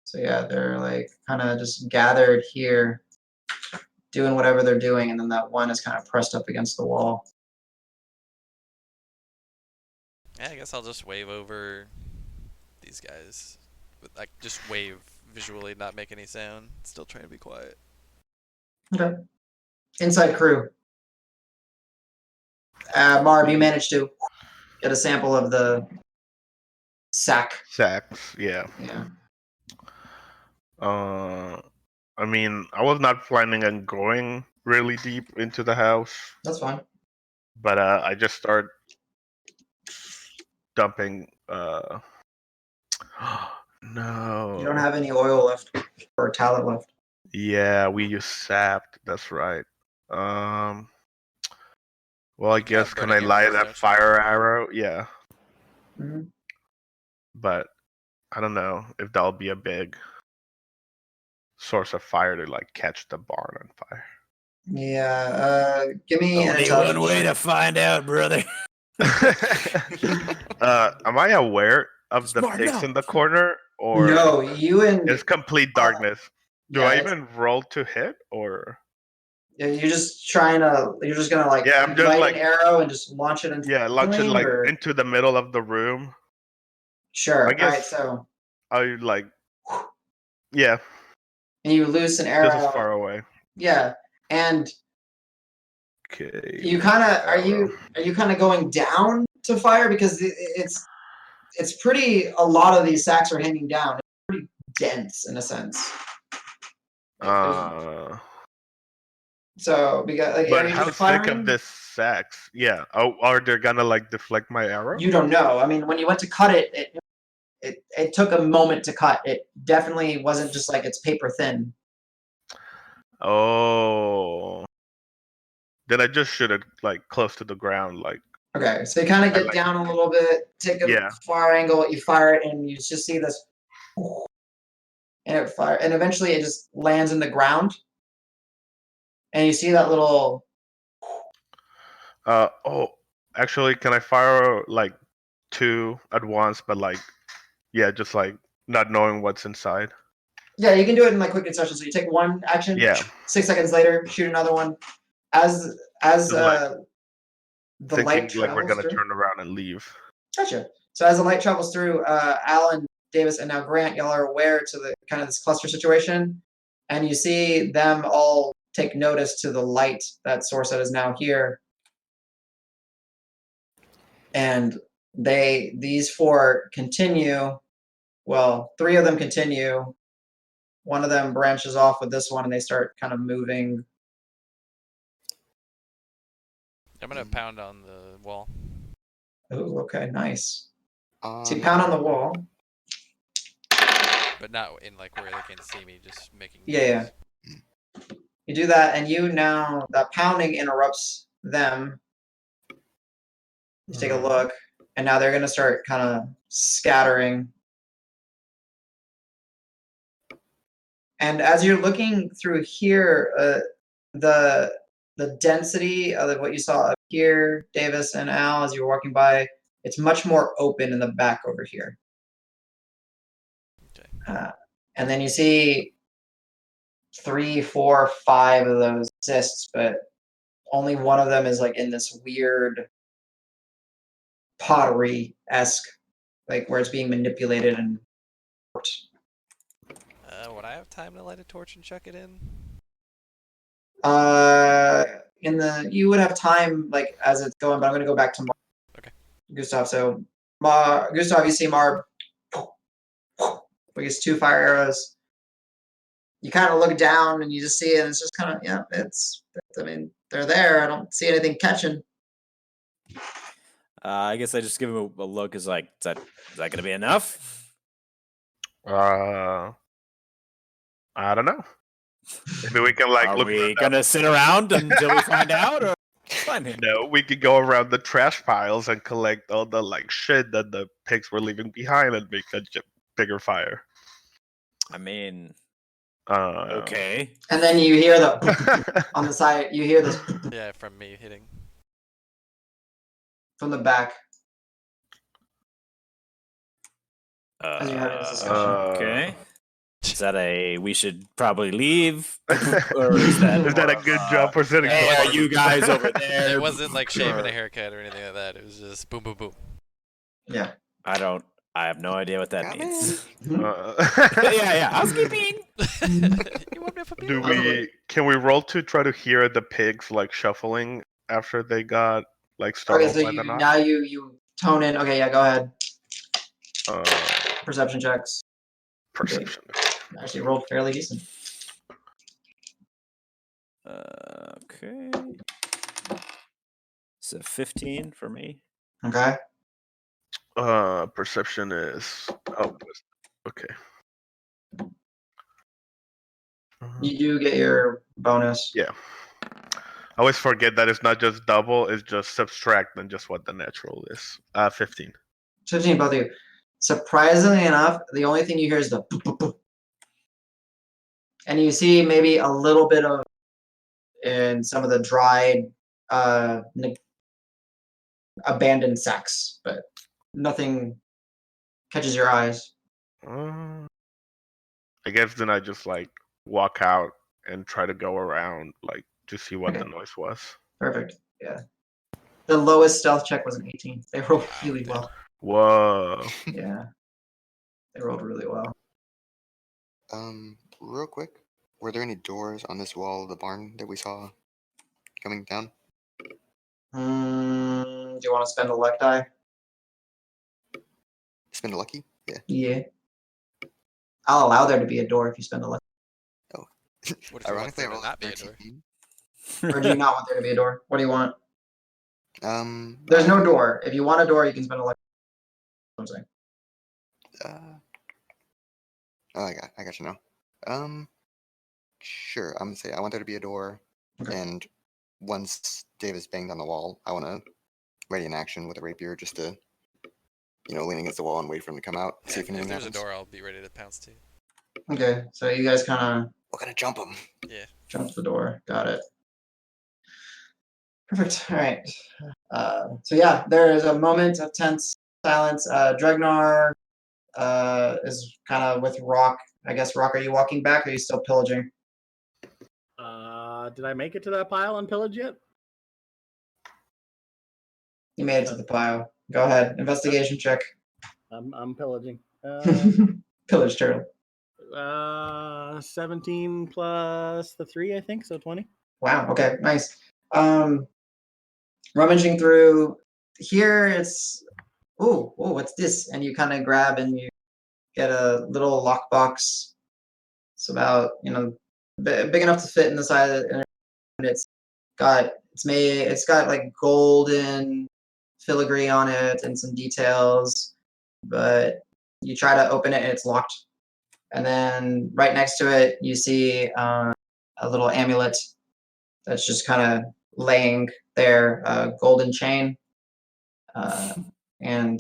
So yeah, they're like kind of just gathered here doing whatever they're doing, and then that one is kind of pressed up against the wall. Yeah, I guess I'll just wave over these guys. But, like, just wave visually, not make any sound. Still trying to be quiet. Okay. Inside crew. Marb, you managed to get a sample of the sack. Sacks, yeah. Yeah. I mean, I was not planning on going really deep into the house, That's fine. but I just start dumping. No. You don't have any oil left or talent left. Yeah, we use sapped. That's right. Well, I guess can I burning light arrows, that don't you? fire arrow? Yeah, Mm-hmm. but I don't know if that'll be a big source of fire to like catch the barn on fire. Yeah. Give me an Only intelligence one way check. to find out, brother. Am I aware of the Smart pigs enough. in the corner, or No, you and it's complete darkness? Do yeah, I it's- even roll to hit, or you're just trying to. You're just gonna like Yeah, I'm just light like- an arrow and just launch it into launch it flame, like or- into the middle of the room? Sure. I guess- All right. So I like, yeah, and you loose an just as arrow. far away. Yeah, and Okay. you kind of are you kind of going down to fire because it's pretty. A lot of these sacks are hanging down. It's pretty dense in a sense. So because like, But are you how just thick firing? of this sacks? Yeah. Oh, are they gonna like deflect my arrow? You don't know. I mean, when you went to cut it, it took a moment to cut. It definitely wasn't just like it's paper thin. Oh. Then I just shoot it like close to the ground, like. Okay, so you kind of get like- down a little bit, take a Yeah. far angle, you fire it, and you just see this, and it fire, and eventually it just lands in the ground, and you see that little. Oh, actually, can I fire like 2 at once? But like, yeah, just like not knowing what's inside. Yeah, you can do it in like quick succession. So you take one action, Yeah. 6 seconds later, shoot another one. As Just, like, the light Thinking like we're travels gonna through. turn around and leave. Gotcha. So as the light travels through, Alan, Davis, and now Grant, y'all are aware to the kind of this cluster situation, and you see them all take notice to the light, that source that is now here, and these 4 continue. Well, 3 of them continue. One of them branches off with this one, and they start kind of moving. I'm gonna pound on the wall. Oh, okay, nice. So you pound on the wall. But not in like where they can see me, just making Yeah. You do that, and you now, that pounding interrupts them. You take a look, and now they're going to start kind of scattering. And as you're looking through here, the density of what you saw up here, Davis and Al, as you were walking by, it's much more open in the back over here. Okay. And then you see 3, 4, 5 of those cysts, but only one of them is like in this weird pottery-esque, like where it's being manipulated and worked. Would I have time to light a torch and chuck it in? You would have time like as it's going, but I'm gonna go back to Okay. Gustav. So Gustav, you see Marb. We get 2 fire arrows. You kind of look down and you just see it, and it's just kind of, I mean, they're there. I don't see anything catching. I guess I just give him a look. Is like, is that going to be enough? I don't know. Maybe we can like Are look. we going to sit around until we find out, or find him? No, we could go around the trash piles and collect all the like shit that the pigs were leaving behind and make a bigger fire. I mean, Uh, okay. And then you hear the on the side. You hear this Yeah, from me hitting. from the back as you're having this discussion. Okay. Is that a we should probably leave? Or is that Is that a more good of job for sitting? Hey, so are far? you guys over there? It wasn't like shaving Or- a haircut or anything like that. It was just boom, boom, boom. Yeah. I have no idea what that Got means. Uh, Housekeeping. You want me to Do we? Can we roll to try to hear the pigs like shuffling after they got like Okay, startled so by the knock? now you tone in. Okay, yeah, go ahead. Uh, Perception checks. perception. Actually rolled fairly decent. Okay. So 15 for me. Okay. Perception is. Oh, okay. You do get your bonus. Yeah. I always forget that it's not just double; it's just subtract than just what the natural is. 15. 15, both of you. Surprisingly enough, the only thing you hear is the boop, boop, boop. And you see maybe a little bit of in some of the dried abandoned sacks, but nothing catches your eyes. I guess then I just like walk out and try to go around like to see what Okay. the noise was. Perfect. Yeah. The lowest stealth check was an 18. They rolled Wow, really damn. well. Whoa. Yeah. They rolled really well. Real quick, were there any doors on this wall of the barn that we saw coming down? Do you want to spend a luck die? Spend a lucky? Yeah. Yeah. I'll allow there to be a door if you spend a luck. What if you want Ironically, I there to rolled not be a door? 13. Or do you not want there to be a door? What do you want? Um, There's no door. If you want a door, you can spend a luck. I'm saying. Oh, I got you now. Sure. I'm gonna say I want there to be a door, Okay. and once Davis banged on the wall, I want to ready in action with a rapier just to, lean against the wall and wait for him to come out. See if If anything there's a happens. door, I'll be ready to pounce too. Okay. So you guys kind of We're gonna jump him. Yeah. jump the door. Got it. Perfect. All right. So yeah, there is a moment of tense silence. Dregnar is kind of with Roque. I guess Roque, are you walking back? Or are you still pillaging? Did I make it to that pile and pillage yet? You made it to the pile. Go ahead. Investigation check. I'm pillaging. Pillage turtle. 17 plus the 3, I think, so 20. Wow. Okay. Nice. Rummaging through here, it's what's this? And you kind of grab and you get a little lockbox. It's about big enough to fit in the side of it, and it's got like golden filigree on it and some details, but you try to open it and it's locked. And then right next to it, you see a little amulet that's just kind of laying there, a golden chain. And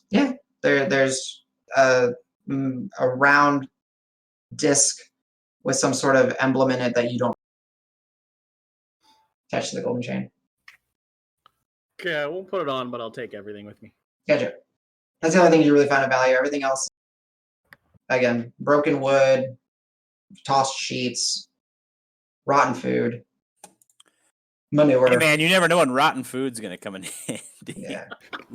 yeah, there's a round disc with some sort of emblem in it that you don't attach to the golden chain. Okay, I won't put it on, but I'll take everything with me. Gotcha. That's the only thing you really find of value. Everything else, again, broken wood, tossed sheets, rotten food, manure. Hey man, you never know when rotten food's gonna come in handy. Yeah.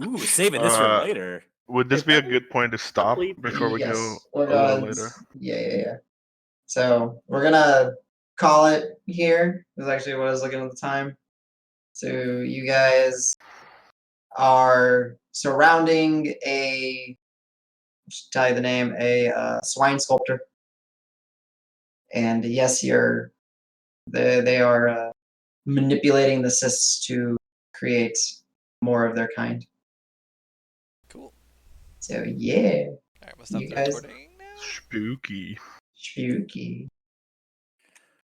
Ooh, saving this for later. Would this be a good point to stop before we go a little later? Yeah. So we're gonna call it here. Is actually what I was looking at the time. So you guys are surrounding I should tell you the name, a swine sculptor. And yes, they are manipulating the cysts to create more of their kind. So yeah, Alright, we'll stop You the guys- recording now. Spooky. spooky.